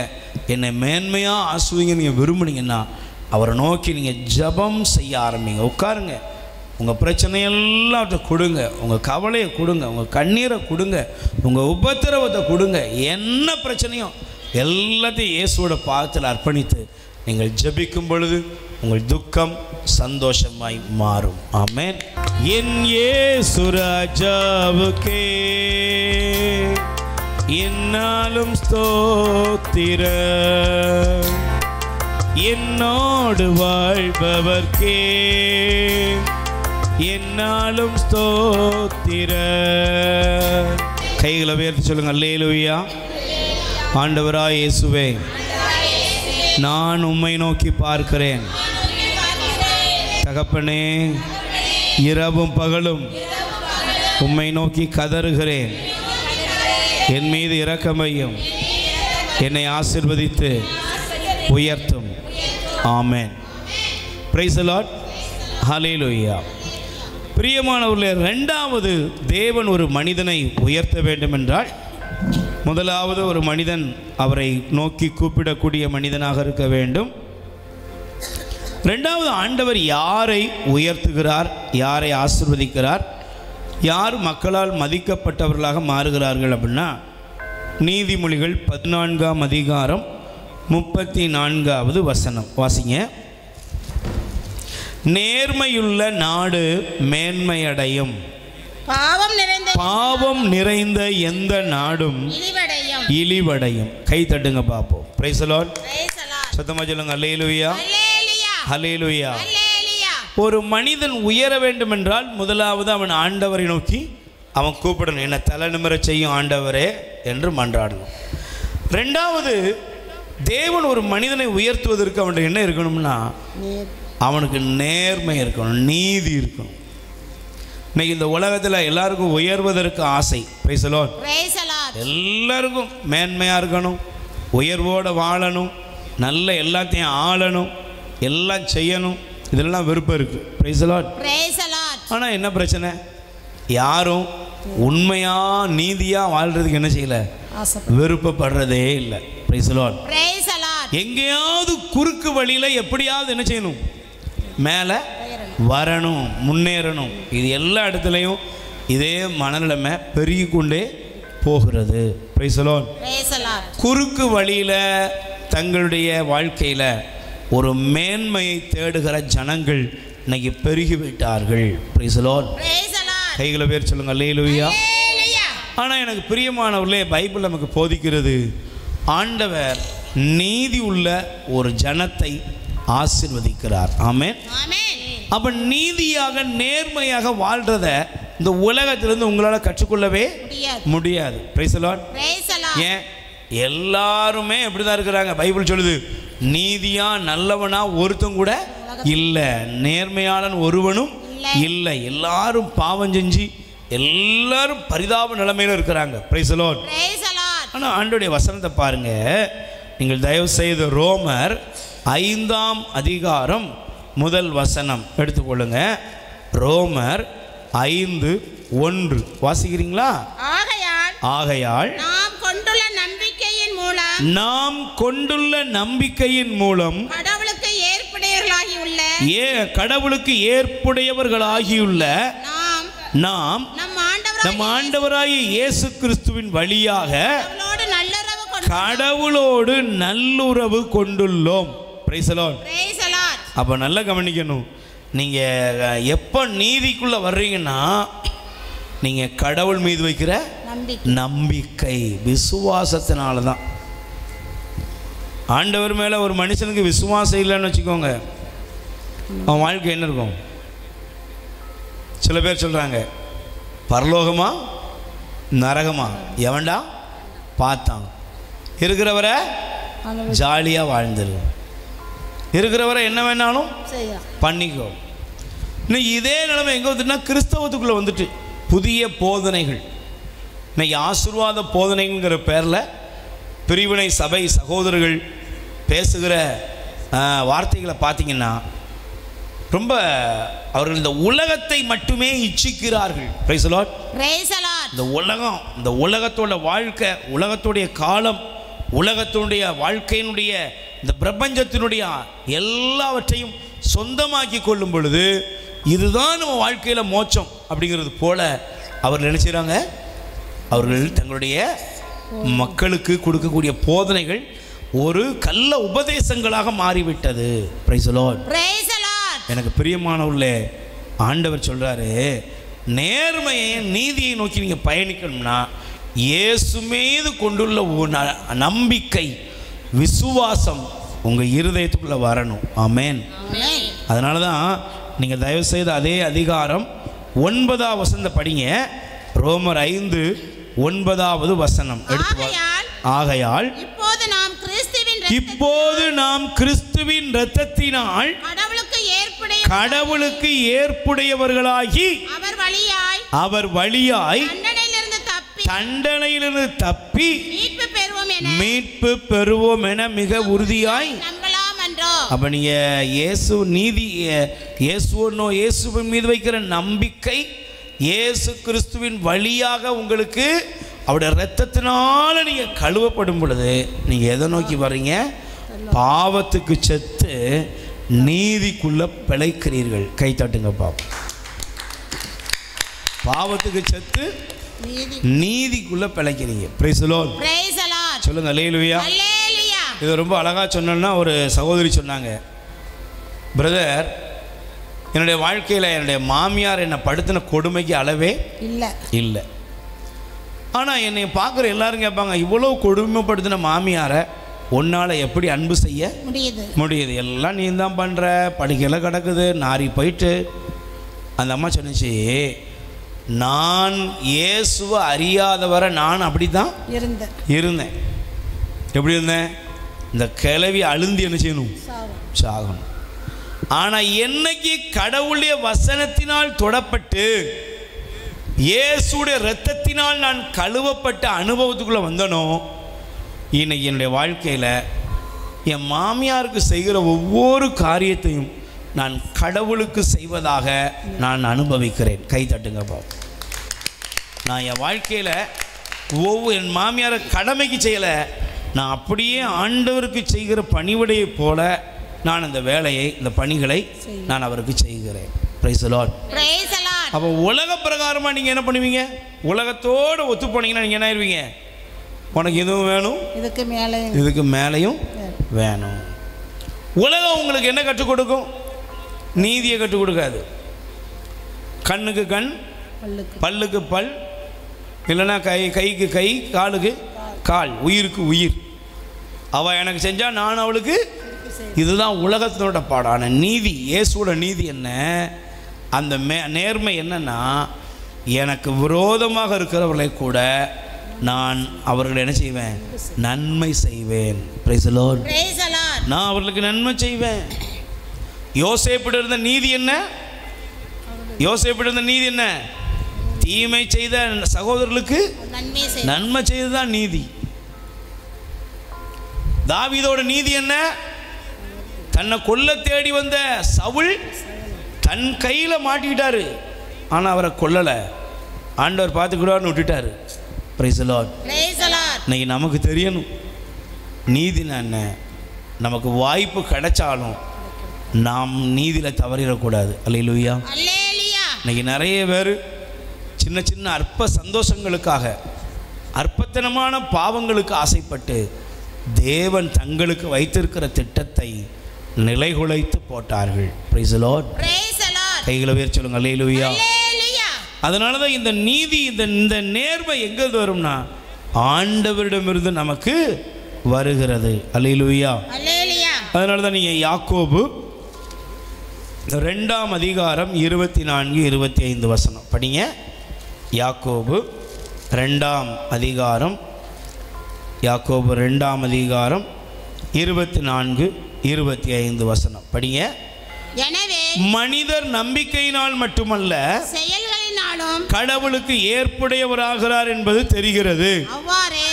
என்னை மேன்மையாக ஆசுவீங்க நீங்கள் விரும்புனீங்கன்னா அவரை நோக்கி நீங்கள் ஜெபம் செய்ய ஆரம்பிங்க. உட்காருங்க, உங்கள் பிரச்சனையெல்லாம் அவர்கிட்ட கொடுங்க, உங்கள் கவலையை கொடுங்க, உங்கள் கண்ணீரை கொடுங்க, உங்கள் உபத்திரவத்தை கொடுங்க. என்ன பிரச்சனையோ எல்லாத்தையும் இயேசுவோட பாதத்தில் அர்ப்பணித்து நீங்கள் ஜெபிக்கும் பொழுது உங்கள் துக்கம் சந்தோஷமாய் மாறும். ஆமென். என் இயேசு ராஜாவுக்கே என்னாலும் ஸ்தோத்திரம், என்னோடு வாழ்பவர்க்கே என்னாலும் ஸ்தோத்திரம். கைகளை உயர்த்தி சொல்லுங்க, அல்லேலூயா. ஆண்டவராய் இயேசுவே, நான் உம்மை நோக்கி பார்க்கிறேன். தகப்பனே, இரவும் பகலும் உம்மை நோக்கி கதறுகிறேன். என் மீது இரக்கமையும், என்னை ஆசீர்வதித்து உயர்த்தும். ஆமென். Praise the lord. ஹல்லேலூயா. பிரியமானவர்களே, இரண்டாவது தேவன் ஒரு மனிதனை உயர்த்த வேண்டும் என்றால் முதலாவது ஒரு மனிதன் அவரை நோக்கி கூப்பிடக்கூடிய மனிதனாக இருக்க வேண்டும். இரண்டாவது, ஆண்டவர் யாரை உயர்த்துகிறார், யாரை ஆசீர்வதிக்கிறார், யார் மக்களால் மதிக்கப்பட்டவர்களாக மாறுகிறார்கள் அப்படின்னா நீதிமொழிகள் 14ஆம் அதிகாரம் 34வது வசனம் வாசிங்க. நேர்மையுள்ள நாடு மேன்மையடையும், பாவம் நிறைந்த எந்த நாடும் இழிவடையும். கை தட்டுங்க பார்ப்போம். Price the Lord. சத்தமா சொல்லுங்க, அல்லேலூயா, அல்லேலூயா. ஒரு மனிதன் உயர வேண்டும் என்றால் முதலாவது அவன் ஆண்டவரை நோக்கி அவன் கூப்பிடணும். என்னை தலை நிமிர செய்யும் ஆண்டவரே என்று மன்றாடணும். ரெண்டாவது, தேவன் ஒரு மனிதனை உயர்த்துவதற்கு அவனுக்கு என்ன இருக்கணும்னா அவனுக்கு நேர்மை இருக்கணும், நீதி இருக்கணும். இன்னைக்கு இந்த உலகத்தில் எல்லாருக்கும் உயர்வதற்கு ஆசை. Price the Lord. எல்லாருக்கும் மேன்மையாக இருக்கணும், உயர்வோடு வாழணும், நல்ல எல்லாத்தையும் ஆளணும், எல்லாம் செய்யணும், இதெல்லாம் விருப்பம் இருக்குது. Price the Lord. ஆனால் என்ன பிரச்சனை? யாரும் உண்மையாக நீதியாக வாழ்கிறதுக்கு என்ன செய்யலை, விருப்பப்படுறதே இல்லை. Price the Lord. எங்கேயாவது குறுக்கு வழியில் எப்படியாவது என்ன செய்யணும், மேலே வரணும், முன்னேறணும். இது எல்லா இடத்துலையும் இதே மனநிலைமை பெருகி கொண்டே போகிறது. Price the Lord. குறுக்கு வழியில் தங்களுடைய வாழ்க்கையில் ஒரு மேன்மையை தேடுகிற ஜனங்கள் இன்னைக்கு பெருகி விட்டார்கள். Price the Lord. கைகளை பேர் சொல்லுங்க, அல்லேலூயா. ஆனால் எனக்கு பிரியமானவர்களே, பைபிள் நமக்கு போதிக்கிறது ஆண்டவர் நீதி உள்ள ஒரு ஜனத்தை ஆசீர்வதிக்கிறார். ஆமென். அப்ப நீதியாக நேர்மையாக வாழ்றத இந்த உலகத்திலிருந்து உங்களால் கற்றுக்கொள்ளவே முடியாது. Price the Lord. ஏன் எல்லாருமே எப்படிதான் இருக்கிறாங்க? பைபிள் சொல்லுது, நீதியா நல்லவனா ஒருத்தன் கூட இல்லை, நேர்மையாளன் ஒருவனும் இல்லை. எல்லாரும் பாவம் செஞ்சு எல்லாரும் பரிதாப நிலைமையில இருக்கிறாங்க. Price the Lord. ஆனால் ஆண்டவருடைய வசனத்தை பாருங்க. நீங்கள் தயவு செய்து ரோமர் 5ஆம் அதிகாரம் 1 வசனம் எடுத்துக்கொள்ளுங்க. ரோமர் 5:1 வாசிக்கிறீங்களா? ஆகையால் நாம் கொண்டுள்ள நம்பிக்கையின் மூலம் கடவுளுக்கு ஏற்புடையவர்களாகியுள்ள நாம் நம் ஆண்டவராகிய இயேசு கிறிஸ்துவின் வழியாக கடவுளோடு நல்லுறவு கொண்டுள்ளோம். Price the lord. அப்போ நல்லா கவனிக்கணும். நீங்கள் எப்போ நீதிக்குள்ளே வர்றீங்கன்னா நீங்கள் கடவுள் மீது வைக்கிற நம்பிக்கை விசுவாசத்தினால தான். ஆண்டவர் மேலே ஒரு மனுஷனுக்கு விசுவாசம் இல்லைன்னு வச்சுக்கோங்க, அவன் வாழ்க்கை என்ன இருக்கும்? சில பேர் சொல்கிறாங்க பரலோகமா நரகமா எவன்டா பார்த்தான். இருக்கிறவரை ஜாலியாக வாழ்ந்துரு, இருக்கிறவரை என்ன வேணாலும் பண்ணிக்கோ. இன்னைக்கு இதே நிலைமை எங்கே வந்துட்டுனா கிறிஸ்தவத்துக்குள்ளே வந்துட்டு புதிய போதனைகள், இன்னைக்கு ஆசீர்வாத போதனைங்கிற பேரில் பிரிவினை சபை சகோதரர்கள் பேசுகிற வார்த்தைகளை பார்த்தீங்கன்னா ரொம்ப அவர்கள் இந்த உலகத்தை மட்டுமே இச்சிக்கிறார்கள். Price the Lord. இந்த உலகம், இந்த உலகத்தோட வாழ்க்கை, உலகத்துடைய காலம், உலகத்தினுடைய வாழ்க்கையினுடைய இந்த பிரபஞ்சத்தினுடைய எல்லாவற்றையும் சொந்தமாக்கி கொள்ளும் பொழுது இதுதான் நம்ம வாழ்க்கையில் மோட்சம் அப்படிங்கிறது போல அவர் நினைச்சாங்க. அவர்கள் தங்களுடைய மக்களுக்கு கொடுக்கக்கூடிய போதனைகள் ஒரு கள்ள உபதேசங்களாக மாறிவிட்டது. Price the Lord. எனக்கு பிரியமானவர்களே, ஆண்டவர் சொல்றாரு, நேர்மையை நீதியை நோக்கி நீங்க பயணிக்கணும்னா இயேசு மீது கொண்டுள்ள நம்பிக்கை விசுவாசம் உங்க இருதயத்துக்குள்ள வரணும். ஆமென். அதனால தான் நீங்க தயவு செய்து அதே அதிகாரம் 9ஆம் வசனம் படிங்க. ரோமர் 5:9 வசனம் எடுத்து. ஆகையால் இப்போது நாம் கிறிஸ்துவின் இரத்தத்தினால் கடவுளுக்கு ஏற்புடையவர்களாகி அவர் வழியாய் தண்டனையிலிருந்து தப்பி மீட்பு பெறுவோம் என மிக உறுதியாய். அப்ப நீங்க இயேசு நீதி, இயேசுவின் மீது வைக்கிற நம்பிக்கை, இயேசு கிறிஸ்துவின் வழியாக உங்களுக்கு அவருடைய இரத்தத்தினால நீங்க கழுவப்படும் பொழுது நீங்க எதை நோக்கி வர்றீங்க? பாவத்துக்கு செத்து நீதிக்குள்ள பிழைக்கிறீர்கள். கை தட்டுங்க பாப்போம். பாவத்துக்கு செத்து நீதிக்குள்ள பிழைக்கிறீங்க. Price the lord. சொல்லுங்க அல்லேலூயா. இது ரொம்ப அழகா சொன்னா ஒரு சகோதரி சொன்னாங்க, பிரதர் என்னுடைய வாழ்க்கையில் என்னுடைய மாமியார் என்னை படுத்தின கொடுமைக்கு அளவே இல்லை. ஆனால் என்னை பார்க்குற எல்லாரும் கேட்பாங்க, இவ்வளோ கொடுமைப்படுத்தின மாமியாரை உன்னால் எப்படி அன்பு செய்ய முடியுது? எல்லாம் நீ தான் பண்ணுற, படிக்கல கிடக்குது, நாரி போயிட்டு. அந்த அம்மா சொன்னிச்சு, நான் இயேசுவை அறியாதவரை நான் அப்படி தான் இருந்தேன். எப்படி இருந்தேன்? இந்த கிளவி அழுந்தி என்ன செய்யணும்? சாகணும். ஆனால் என்னைக்கு கடவுளுடைய வசனத்தினால் தொடப்பட்டு இயேசுடைய இரத்தத்தினால் நான் கழுவப்பட்ட அனுபவத்துக்குள்ளே வந்தனோ, இன்னைக்கு என்னுடைய வாழ்க்கையில் என் மாமியாருக்கு செய்கிற ஒவ்வொரு காரியத்தையும் நான் கடவுளுக்கு செய்வதாக நான் அனுபவிக்கிறேன். கை தட்டுங்கப்பா. நான் என் வாழ்க்கையில் என் மாமியாரை கடமைக்கு செய்யலை, நான் அப்படியே ஆண்டவருக்கு செய்கிற பணிவிடையை போல நான் அந்த வேலையை, இந்த பணிகளை நான் அவருக்கு செய்கிறேன். Price the lord. அப்போ உலக பிரகாரமாக நீங்கள் என்ன பண்ணுவீங்க? உலகத்தோடு ஒத்து போனீங்கன்னா நீங்கள் என்ன ஆயிடுவீங்க? உனக்கு இதுவும் வேணும், இதுக்கு மேலேயும் வேணும். உலகம் உங்களுக்கு என்ன கற்றுக் கொடுக்கும்? நீதியை கற்றுக் கொடுக்காது. கண்ணுக்கு கண், பல்லுக்கு பல், இல்லைன்னா கைக்கு கை, காலுக்கு கால், உயிருக்கு உயிர். அவள் எனக்கு செஞ்சா நான் அவளுக்கு. இதுதான் உலகத்தினோட பாடான நீதி. இயேசுவோட நீதி என்ன? அந்த நேர்மை என்னன்னா, எனக்கு விரோதமாக இருக்கிறவர்களை கூட நான் அவர்களை என்ன செய்வேன்? நன்மை செய்வேன். Price the Lord. நான் அவர்களுக்கு நன்மை செய்வேன். யோசேப்பிடம் இருந்த நீதி என்ன? யோசேப்பிடம் இருந்த நீதி என்ன? தீமை செய்த சகோதரர்களுக்கு நன்மை செய்ததுதான் நீதி. தாவீதோட நீதி என்ன? தன்னை கொல்ல தேடி வந்த சவுல் தன் கையில் மாட்டிக்கிட்டாரு, ஆனால் அவரை கொல்லலை. ஆண்டவர் பார்த்துக்கிடுவார்னு விட்டுட்டாரு. Price the Lord. இன்னைக்கு நமக்கு தெரியணும் நீதினா என்ன. நமக்கு வாய்ப்பு கிடைச்சாலும் நாம் நீதியில் தவறிடக்கூடாது. அல்லேலூயா. இன்னைக்கு நிறைய பேர் சின்ன சின்ன அற்ப சந்தோஷங்களுக்காக, அற்பத்தனமான பாவங்களுக்கு ஆசைப்பட்டு தேவன் தங்களுக்கு வைத்திருக்கிற திட்டத்தை நிலைகுலைத்து போட்டார்கள். Price the Lord. கைகளை உயர்த்தி சொல்லுங்க அல்லேலூயா. அதனால தான் இந்த நீதி, இந்த நேர்மை எங்கிருந்து வரும்னா ஆண்டவரிடமிருந்து நமக்கு வருகிறது. அல்லேலூயா. அதனால தான் நீங்கள் யாக்கோபு 2ஆம் அதிகாரம் 24, 25 வசனம் படிங்க. யாக்கோபு 2ஆம் அதிகாரம், யாக்கோபு 2ஆம் அதிகாரம் 24, 25 வசனம் படிங்க. எனவே மனிதர் நம்பிக்கையினால் மட்டுமல்ல செயல்களினாலும் கடவுளுக்கு ஏற்புடையவராகிறார் என்பது தெரிகிறது.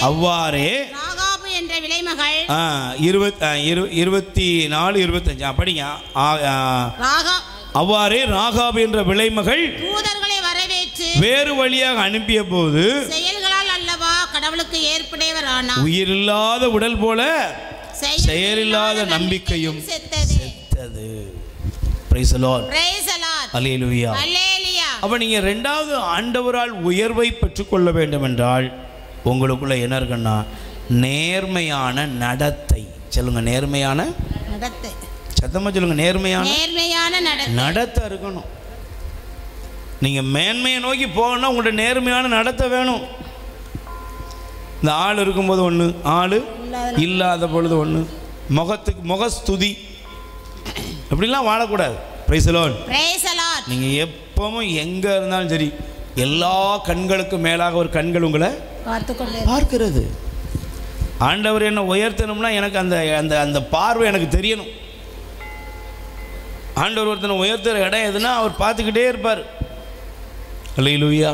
அவ்வாறே ராகாபு என்ற விலைமகள் 24, 25 படிங்க. அவ்வாறே ராகாபு என்ற விலைமகள் தூதர்களை வரவேற்று வேறு வழியாக அனுப்பிய போது செயல்களால் அல்லவா கடவுளுக்கு ஏற்புடையவரானார். உயிரில்லாத உடல் போல செயலில்லாத நம்பிக்கையும் செத்தது. Praise the Lord. Praise the Lord. Hallelujah. Hallelujah. அப்ப நீங்க இரண்டாவது ஆண்டவரால் உயர்வை பெற்றுக்கொள்ள வேண்டும் என்றால் உங்களுக்குள்ள என்ன இருக்குன்னா நேர்மையான நடத்தை. சொல்லுங்க, நேர்மையான நடத்தை. சத்தமா சொல்லுங்க, நேர்மையான நடத்தை இருக்கணும். நீங்க மேன்மையை நோக்கி போகணும்னா உங்கள்ட்ட நேர்மையான நடத்தை வேணும். இந்த ஆள் இருக்கும்போது ஒன்று, ஆள் இல்லாத பொழுது ஒன்று, முகஸ்துதி அப்படிலாம் வாழக்கூடாது. Price the Lord. நீங்கள் எப்பவும் எங்கே இருந்தாலும் சரி, எல்லா கண்களுக்கும் மேலாக ஒரு கண்கள் உங்களை பார்க்கிறது. ஆண்டவர் என்ன உயர்த்தணும்னா எனக்கு அந்த அந்த அந்த பார்வை எனக்கு தெரியணும். ஆண்டவர் ஒருத்தனை உயர்த்துற இடம் எதுனா அவர் பார்த்துக்கிட்டே இருப்பார். அல்லேலூயா.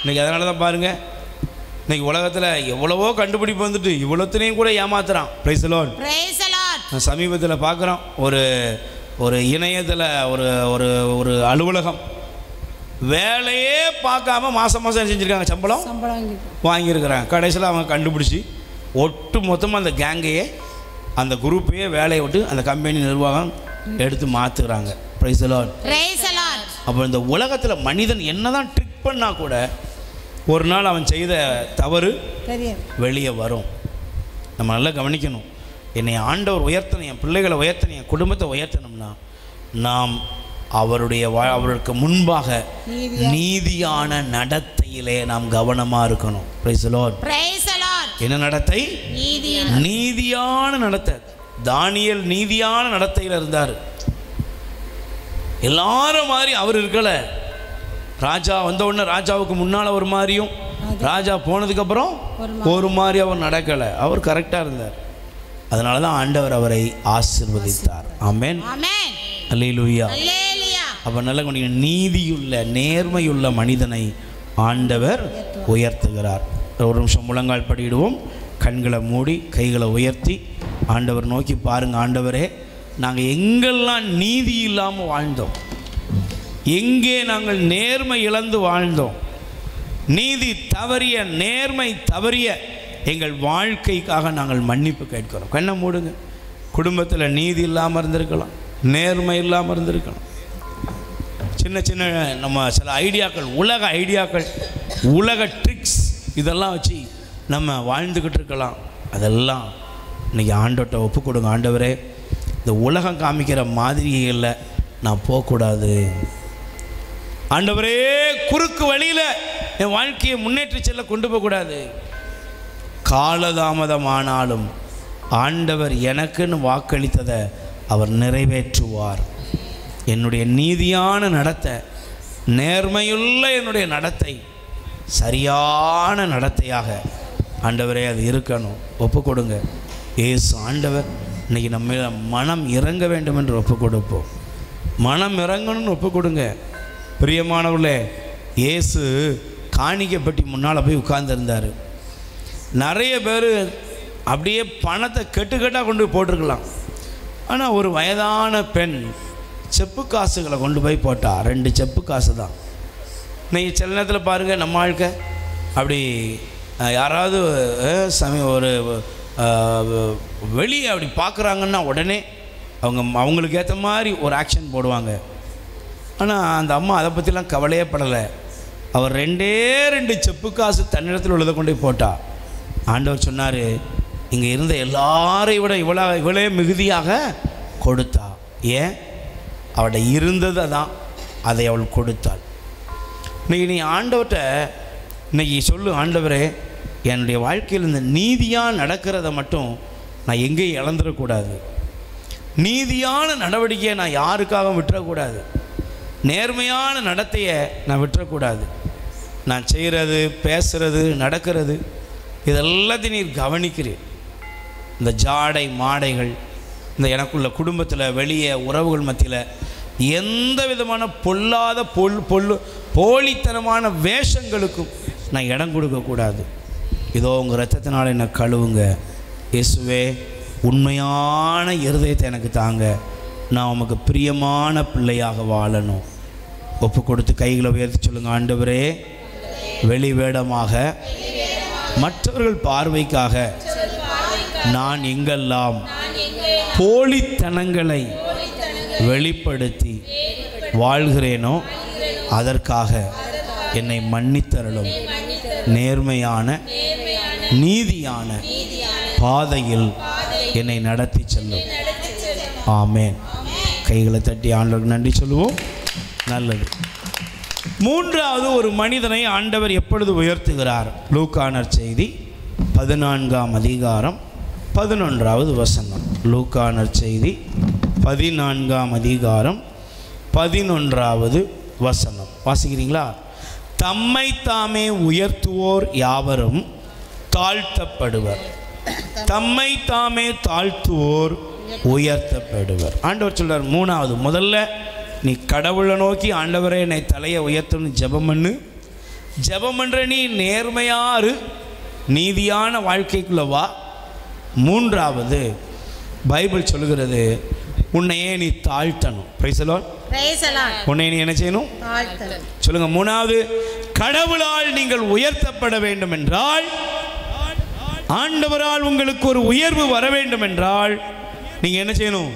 இன்னைக்கு அதனால தான் பாருங்கள், இன்னைக்கு உலகத்தில் எவ்வளவோ கண்டுபிடிப்பு வந்துட்டு இவ்வளோத்தையும் கூட ஏமாத்துறான். Price the Lord. சமீபத்தில் பார்க்குறோம், ஒரு இணையத்தில் ஒரு ஒரு அலுவலகம் வேலையே பார்க்காம மாதம் செஞ்சுருக்காங்க, சம்பளம் வாங்கியிருக்கிறாங்க. கடைசியில் அவங்க கண்டுபிடிச்சி ஒட்டு மொத்தமாக அந்த கேங்கையே, அந்த குரூப்பையே வேலையை விட்டு அந்த கம்பெனி நிர்வாகம் எடுத்து மாற்றுறாங்க. Praise the lord. அப்போ இந்த உலகத்தில் மனிதன் என்னதான் ட்ரிக் பண்ணால் கூட ஒரு நாள் அவன் செய்த தவறு வெளியே வரும். நம்ம நல்லா கவனிக்கணும். என்னை ஆண்டவர் உயர்த்தணும், என் பிள்ளைகளை உயர்த்தணும், என் குடும்பத்தை உயர்த்தணும்னா நாம் அவருக்கு முன்பாக நீதியான நடத்தையிலே நாம் கவனமாக இருக்கணும். Praise the Lord. என்ன நடத்தை? நீதியான நடத்தை. தானியேல் நீதியான நடத்தையில் இருந்தார். எல்லாரும் மாதிரி அவர் இருக்கல. ராஜா வந்த உடனே ராஜாவுக்கு முன்னால் ஒரு மாதிரியும், ராஜா போனதுக்கப்புறம் ஒரு மாதிரி அவர் நடக்கலை. அவர் கரெக்டாக இருந்தார். அதனால தான் ஆண்டவர் அவரை ஆசீர்வதித்தார். ஆமென். அல்லேலூயா. அப்போ நல்ல கொஞ்சம் நீதியுள்ள நேர்மையுள்ள மனிதனை ஆண்டவர் உயர்த்துகிறார். ஒரு நிமிஷம் முழங்கால் படியிடுவோம், கண்களை மூடி கைகளை உயர்த்தி ஆண்டவர் நோக்கி பாருங்கள். ஆண்டவரே, நாங்கள் எங்கெல்லாம் நீதி இல்லாமல் வாழ்ந்தோம், எங்கே நாங்கள் நேர்மை இழந்து வாழ்ந்தோம், நீதி தவறிய நேர்மை தவறிய எங்கள் வாழ்க்கைக்காக நாங்கள் மன்னிப்பு கேட்கிறோம். கண்ணை மூடுங்க. குடும்பத்தில் நீதி இல்லாமல் இருந்திருக்கலாம், நேர்மை இல்லாமல் இருந்திருக்கலாம். சின்ன சின்ன நம்ம சில ஐடியாக்கள், உலக ஐடியாக்கள், உலக ட்ரிக்ஸ் இதெல்லாம் வச்சு நம்ம வாழ்ந்துக்கிட்டு இருக்கலாம். அதெல்லாம் இன்றைக்கி ஆண்டவர்கிட்ட ஒப்பு கொடுங்க. ஆண்டவரே, இந்த உலகம் காமிக்கிற மாதிரிகளில் நான் போகக்கூடாது. ஆண்டவரே, குறுக்கு வழியில் என் வாழ்க்கையை முன்னேற்றி செல்ல கொண்டு போகக்கூடாது. காலதாமதமானாலும் ஆண்டவர் எனக்குன்னு வாக்களித்ததை அவர் நிறைவேற்றுவார். என்னுடைய நீதியான நடத்தை, நேர்மையுள்ள என்னுடைய நடத்தை சரியான நடத்தையாக ஆண்டவரே அது இருக்கணும். ஒப்பு கொடுங்க. ஏசு ஆண்டவர் இன்றைக்கி நம்ம மனம் இறங்க வேண்டும் என்று ஒப்பு கொடுப்போம். மனம் இறங்கணும்னு ஒப்பு கொடுங்க. பிரியமானவர்களே, இயேசு காணிக்கைப்பட்டி முன்னால் போய் உட்கார்ந்துருந்தார். நிறைய பேர் அப்படியே பணத்தை கெட்டுக்கட்டாக கொண்டு போய் போட்டிருக்கலாம். ஆனால் ஒரு வயதான பெண் செப்பு காசுகளை கொண்டு போய் போட்டா. 2 செப்பு காசு தான். நீங்கள் சில நேரத்தில் பாருங்கள், நம்ம ஆட்க அப்படி யாராவது ஒரு வெளியே அப்படி பார்க்குறாங்கன்னா உடனே அவங்களுக்கு ஏற்ற மாதிரி ஒரு ஆக்ஷன் போடுவாங்க. ஆனால் அந்த அம்மா அதை பற்றிலாம் கவலையே படலை. அவர் 2 செப்பு காசு தன்னிடத்தில் உள்ளதை கொண்டு போய் போட்டா. ஆண்டவர் சொன்னார், இங்கே இருந்த எல்லாரை விட இவளே மிகுதியாக கொடுத்தா. ஏன்? அவட இருந்ததை தான் அதை அவள் கொடுத்தாள். இன்றைக்கி நீ ஆண்டவர்கிட்ட இன்றைக்கி சொல்லு, ஆண்டவரே, என்னுடைய வாழ்க்கையில் இந்த நீதியாக நடக்கிறத மட்டும் நான் எங்கேயும் இழந்துடக்கூடாது. நீதியான நடவடிக்கையை நான் யாருக்காகவும் விட்டுறக்கூடாது. நேர்மையான நடத்தையை நான் விட்டுறக்கூடாது. நான் செய்கிறது, பேசுகிறது, நடக்கிறது இதெல்லாத்தையும் நீர் கவனிக்கிறீர். இந்த ஜாடை மாடைகள், இந்த எனக்குள்ள குடும்பத்தில், வெளியே, உறவுகள் மத்தியில் எந்த விதமான பொல்லாத போலித்தனமான வேஷங்களுக்கும் நான் இடம் கொடுக்கக்கூடாது. இதோ உங்கள் இரத்தத்தினால் என்னை கழுவுங்க இயேசுவே, உண்மையான இருதயத்தை எனக்கு தாங்க, நான் உமக்கு பிரியமான பிள்ளையாக வாழணும். ஒப்பு கொடுத்து கைகளை உயர்த்தி சொல்லுங்கள், ஆண்டவரே, வெளி வேடமாக மற்றவர்கள் பார்வைக்காக நான் எங்கெல்லாம் போலித்தனங்களை வெளிப்படுத்தி வாழ்கிறேனோ அதற்காக என்னை மன்னித்தருளும். நேர்மையான நீதியான பாதையில் என்னை நடத்தி செல்லும். ஆமேன். கைகளை தட்டி ஆண்டவருக்கு நன்றி சொல்லுவோம். நல்லது. மூன்றாவது, ஒரு மனிதனை ஆண்டவர் எப்பொழுது உயர்த்துகிறார்? லூக்கா நற்செய்தி 14ஆம் அதிகாரம் 11வது வசனம். லூக்கா நற்செய்தி 14ஆம் அதிகாரம் 11வது வசனம். வாசிக்கிறீங்களா? தம்மை தாமே உயர்த்துவோர் யாவரும் தாழ்த்தப்படுவர், தம்மை தாமே தாழ்த்துவோர் உயர்த்தப்படுவர். ஆண்டவர் சொல்றார். மூணாவது, முதல்ல நீ கடவுளை நோக்கி ஆண்டவரே என்னை தலையை உயர்த்தணும் ஜெபம் பண்ணு. ஜெபம் பண்ணுற நீ நேர்மையாரு, நீதியான வாழ்க்கைக்குள்ள வா. மூன்றாவது, பைபிள் சொல்லுகிறது உன்னையே நீ தாழ்த்தணும். Price the Lord. உன்னை நீ என்ன செய்யணும்? சொல்லுங்க. மூணாவது, கடவுளால் நீங்கள் உயர்த்தப்பட வேண்டும் என்றால், ஆண்டவரால் உங்களுக்கு ஒரு உயர்வு வர வேண்டும் என்றால் நீங்க என்ன செய்யணும்?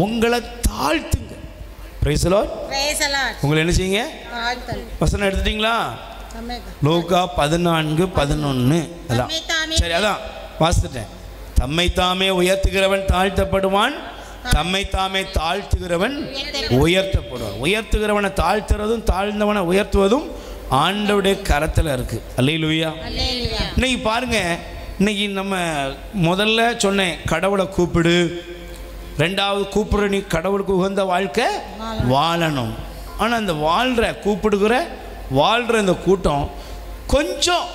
உங்களை தாழ்த்துங்க. Price the Lord. உங்களை என்ன செய்யுங்க? வசனம் எடுத்துட்டீங்களா? லூக்கா 14:11. அதான் சரி, அதான் வாசித்துட்டேன். தம்மை தாமே உயர்த்துகிறவன் தாழ்த்தப்படுவான், தம்மை தாமே தாழ்த்துகிறவன் உயர்த்தப்படுவான். உயர்த்துகிறவனை தாழ்த்துறதும் தாழ்ந்தவனை உயர்த்துவதும் ஆண்டவருடைய கரத்தில் இருக்கு. அல்லேலூயா. இன்னைக்கு பாருங்க, இன்னைக்கு நம்ம முதல்ல சொன்னேன் கடவுளை கூப்பிடு, ரெண்டாவது கூப்பிடுற நீ கடவுளுக்கு உகந்த வாழ்க்கை வாழணும். ஆனால் இந்த வாழ்கிற இந்த கூட்டம் கொஞ்சம்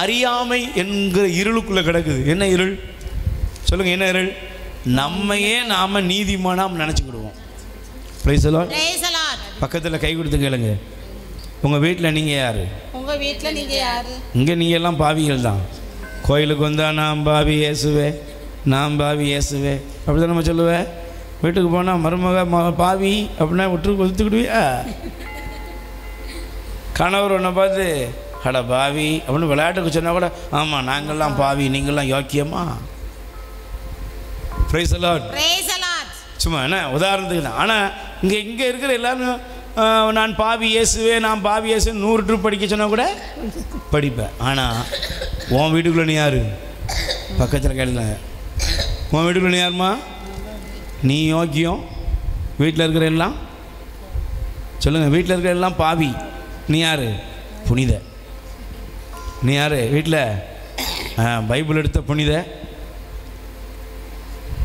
அறியாமை என்கிற இருளுக்குள்ளே கிடக்குது. என்ன இருள்? சொல்லுங்கள், என்ன இருள்? நம்மையே நாம் நீதிமானாக நினச்சிக்கிடுவோம். Price the Lord. பக்கத்தில் கை கொடுத்து கேளுங்க, உங்கள் வீட்டில் நீங்கள் யார்? உங்கள் வீட்டில் நீங்கள் யார்? இங்கே நீங்கள் எல்லாம் பாவிகள் தான். கோயிலுக்கு வந்தால் நான் பாவி இயேசுவே, நான் பாவி இயேசுவே அப்படி தான் நம்ம சொல்லுவேன். வீட்டுக்கு போனால் மருமக பாவி அப்படின்னா ஒத்துக்கிடுவியா? கணவர் ஒன்றை பார்த்து அட பாவி அப்படின்னு விளையாட்டுக்கு சொன்னால் கூட ஆமாம் நாங்கள்லாம் பாவி, நீங்கள்லாம் யோக்கியமா? Price the Lord. சும்மா என்ன உதாரணத்துக்கு தான். ஆனால் இங்கே இருக்கிற எல்லாரும் நான் பாவி இயேசுவே, நான் பாவி இயேசுவே 100 ட்ரிப் படிக்க சொன்னால் கூட படிப்பேன். ஆனால் உன் வீட்டுக்குள்ளே நீ யார்? பக்கத்தில் கேளுங்க, உன் வீட்டுக்குள்ளே நீ யாருமா? நீ யோக்கியம். வீட்டில் இருக்கிற எல்லாம் சொல்லுங்கள், வீட்டில் இருக்கிற எல்லாம் பாவி. நீ யார்? புனித. நீ யார் வீட்டில்? பைபிள் எடுத்த புனித,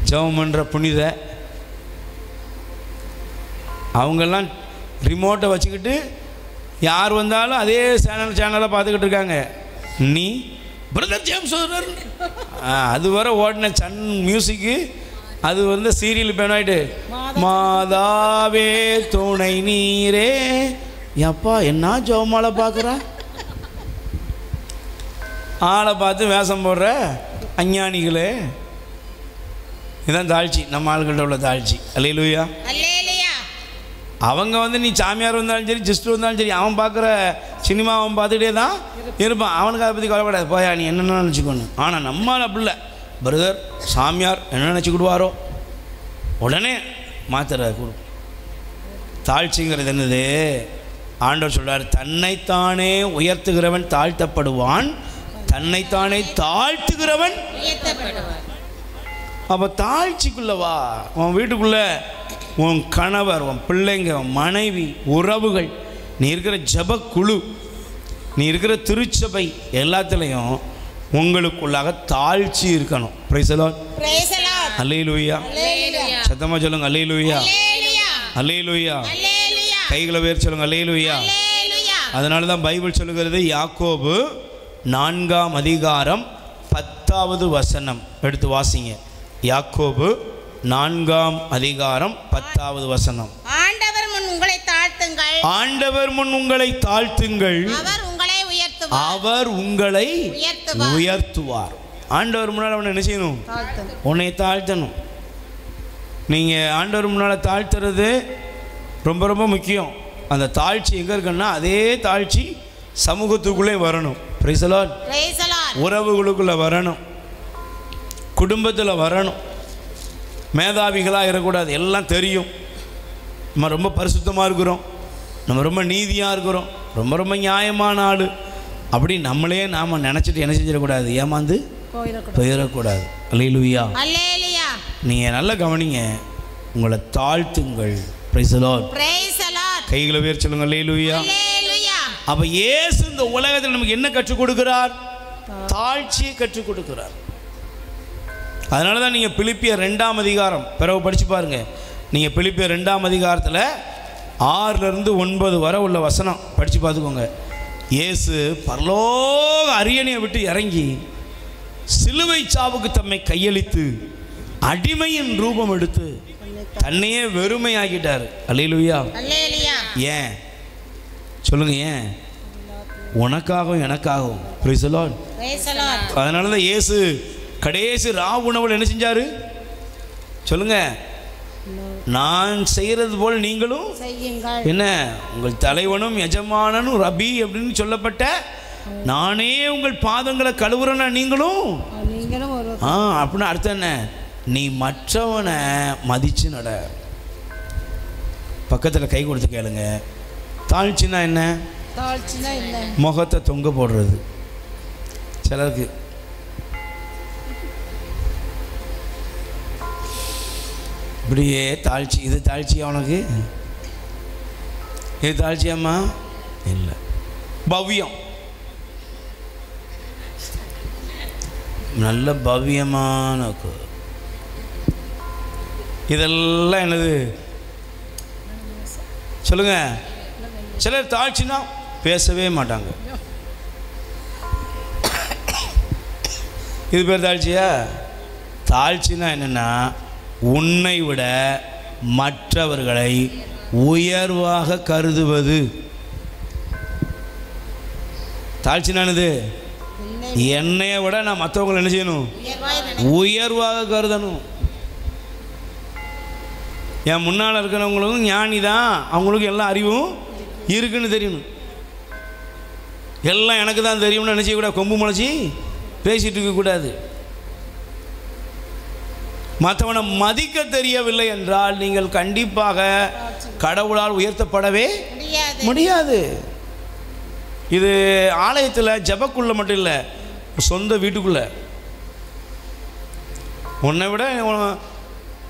ஜெபம் பண்ணுற புனித. அவங்கெல்லாம் ரிமோட்டை வச்சுக்கிட்டு யார் வந்தாலும் அதே சேனலை பார்த்துக்கிட்டு இருக்காங்க. நீ பிரதர் ஜேம்ஸ் அது வர ஓடின சன் மியூசிக்கு, அது வந்து சீரியல் பேனாயிட்டு மாதாவே துணை நீரே. எப்பா என்ன ஜோமாலை பார்க்குறா? ஆளை பார்த்து வேஷம் போடுற அஞ்ஞானிகளே. இதுதான் தாழ்ச்சி, நம்ம ஆளுகிட்ட உள்ள தாழ்ச்சி. அல்லேலூயா. அவங்க வந்து நீ சாமியார் வந்தாலும் சரி, ஜிஸ்டர் வந்தாலும் சரி, அவன் பார்க்குற சினிமா அவன் பார்த்துக்கிட்டே தான் இருப்பான். அவனுக்கு அதை பற்றி கவலைப்படாது, போயா நீ என்னென்ன நினச்சிக்கணும். ஆனால் நம்மளால் அப்படி இல்லை. பிரதர் சாமியார் என்ன நினச்சிக்கிடுவாரோ உடனே மாத்திர கொடு. தாழ்ச்சிங்கிறது என்னது? ஆண்டவர் சொல்றார், தன்னைத்தானே உயர்த்துகிறவன் தாழ்த்தப்படுவான், தன்னைத்தானே தாழ்த்துகிறவன் உயர்த்தப்படுவான். அப்போ தாழ்ச்சிக்குள்ளவா? உன் வீட்டுக்குள்ள உன் கணவர், உன் பிள்ளைங்க, உன் மனைவி, உறவுகள், நீ இருக்கிற ஜபக்குழு, நீ இருக்கிற திருச்சபை எல்லாத்துலேயும் உங்களுக்குள்ளாக தாழ்ச்சி இருக்கணும். Praise the lord. அல்லேலூயா. சத்தமா சொல்லுங்க அல்லேலூயா, அல்லேலூயா. கைகளை உயர்த்தி சொல்லுங்க அல்லேலூயா. அதனால தான் பைபிள் சொல்லுகிறது, யாக்கோபு 4ஆம் அதிகாரம் 10வது வசனம் எடுத்து வாசிங்க. யாக்கோபு 4ஆம் அதிகாரம் 10வது வசனம். ஆண்டவர் முன் உங்களை தாழ்த்துங்கள், ஆண்டவர் முன் உங்களை தாழ்த்துங்கள், அவர் உங்களை உயர்த்துவார், அவர் உங்களை உயர்த்துவார். ஆண்டவர் முன்னால் அவனை என்ன செய்யணும்? உன்னை தாழ்த்தணும். நீங்கள் ஆண்டவர் முன்னால் தாழ்த்துறது ரொம்ப ரொம்ப முக்கியம். அந்த தாழ்ச்சி எங்கே இருக்குன்னா, அதே தாழ்ச்சி சமூகத்துக்குள்ளே வரணும். Price the Lord. உறவுகளுக்குள்ளே வரணும், குடும்பத்தில் வரணும். மேதாவிகளாக இருக்கக்கூடாது. எல்லாம் தெரியும், நம்ம ரொம்ப பரிசுத்தமாக இருக்கிறோம், நம்ம ரொம்ப நீதியாக இருக்கிறோம், ரொம்ப ரொம்ப நியாயமான ஆள் அப்படி நம்மளே நாம் நினச்சிட்டு என்ன செஞ்சிடக்கூடாது, ஏமாந்து போயிடக்கூடாது. அல்லேலூயா. நீங்கள் நல்லா கவனிங்க, உங்களை தாழ்த்துங்கள். Price the Lord. கைகளை உயர்த்தி சொல்லுங்க அல்லேலூயா. அப்போ இயேசு இந்த உலகத்தில் நமக்கு என்ன கற்றுக் கொடுக்கிறார்? தாழ்ச்சியை கற்றுக் கொடுக்கிறார். அதனால தான் நீங்கள் பிலிப்பியர் 2ஆம் அதிகாரம் பிறகு படித்து பாருங்கள். நீங்கள் பிலிப்பியர் 2ஆம் அதிகாரத்தில் 6லிருந்து 9 வரை உள்ள வசனம் படித்து பார்த்துக்கோங்க. இயேசு பரலோக அரியணையை விட்டு இறங்கி சிலுவை சாவுக்கு தம்மை கையளித்து அடிமையின் ரூபம் எடுத்து தன்னையே வெறுமையாக்கிட்டார். அல்லேலூயா. ஏன் சொல்லுங்க, ஏன்? உனக்காகவும் எனக்காகவும். Price the Lord. அதனால தான் இயேசு கடைசி ராவு உணவில் என்ன செஞ்சாரு சொல்லுங்க? நான் செய்கிறது போல் நீங்களும் என்ன, உங்கள் தலைவனும் எஜமானனும் ரபி அப்படின்னு சொல்லப்பட்ட நானே உங்கள் பாதங்களை கழுவுறேன்னா நீங்களும் அப்படின்னு அர்த்தம் என்ன? நீ மற்றவனை மதிச்சு நட. பக்கத்தில் கை கொடுத்து கேளுங்க. தாழ்ச்சின்னா என்ன? முகத்தை தொங்க போடுறது. சிலருக்கு இப்படியே தாழ்ச்சி. இது தாழ்ச்சியா உனக்கு? இது தாழ்ச்சியாம்மா? இல்லை. பவ்யம், நல்ல பவ்யமான இதெல்லாம் என்னது சொல்லுங்க? சிலர் தாழ்ச்சினா பேசவே மாட்டாங்க. இது பேர் தாழ்ச்சியா? தாழ்ச்சினா என்னன்னா, உன்னை விட மற்றவர்களை உயர்வாக கருதுவது. தாழ்ச்சினானது என்னைய விட நான் மற்றவங்களை என்ன செய்யணும்? உயர்வாக கருதணும். என் முன்னால் இருக்கிறவங்களுக்கும் ஞானி தான், அவங்களுக்கும் எல்லா அறிவும் இருக்குன்னு தெரியணும். எல்லாம் எனக்கு தான் தெரியும்னு நினச்சிக்கூடாது. கொம்பு முளைச்சி பேசிகிட்டு இருக்கக்கூடாது. மற்றவனை மதிக்க தெரியவில்லை என்றால் நீங்கள் கண்டிப்பாக கடவுளால் உயர்த்தப்படவே முடியாது. இது ஆலயத்தில் ஜபக்குள்ளே மட்டும் இல்லை, சொந்த வீட்டுக்குள்ளே. உன்னை விட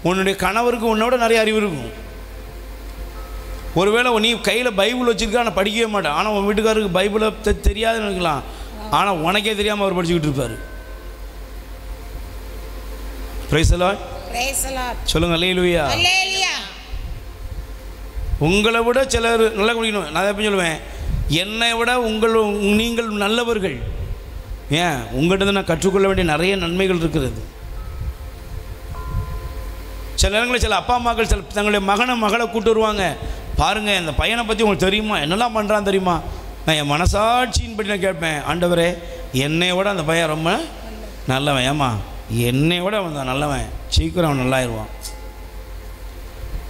உன்னுடைய கணவருக்கு உன்னை விட நிறைய அறிவு இருக்கும். ஒருவேளை நீ கையில் பைபிள் வச்சுருக்க, ஆனால் படிக்கவே மாட்டேன். ஆனால் உன் வீட்டுக்காரருக்கு பைபிளை தெரியாதுன்னு இருக்கலாம், ஆனால் உனக்கே தெரியாமல் அவர் படிச்சுக்கிட்டு இருப்பார். Price the lord. சொல்லுங்க அல்லேலூயா. உங்களை விட சிலர் நல்லா குடிக்கணும். நான் எப்படி சொல்லுவேன், என்னை விட நீங்கள் நல்லவர்கள். ஏன்? உங்கள்கிட்ட நான் கற்றுக்கொள்ள வேண்டிய நிறைய நன்மைகள் இருக்கிறது. சில நேரங்களில் சில அப்பா அம்மாக்கள் சில தங்களுடைய மகளை கூட்டு வருவாங்க. பாருங்கள், இந்த பையனை பற்றி உங்களுக்கு தெரியுமா, என்னெல்லாம் பண்ணுறான்னு தெரியுமா? நான் என் மனசாட்சியின்படி நான் கேட்பேன், ஆண்டவரே என்னை விட அந்த பையன் ரொம்ப நல்லவன். ஏம்மா, என்னை விட அவன் தான் நல்லவன், சீக்கிரம் அவன் நல்லாயிடுவான்.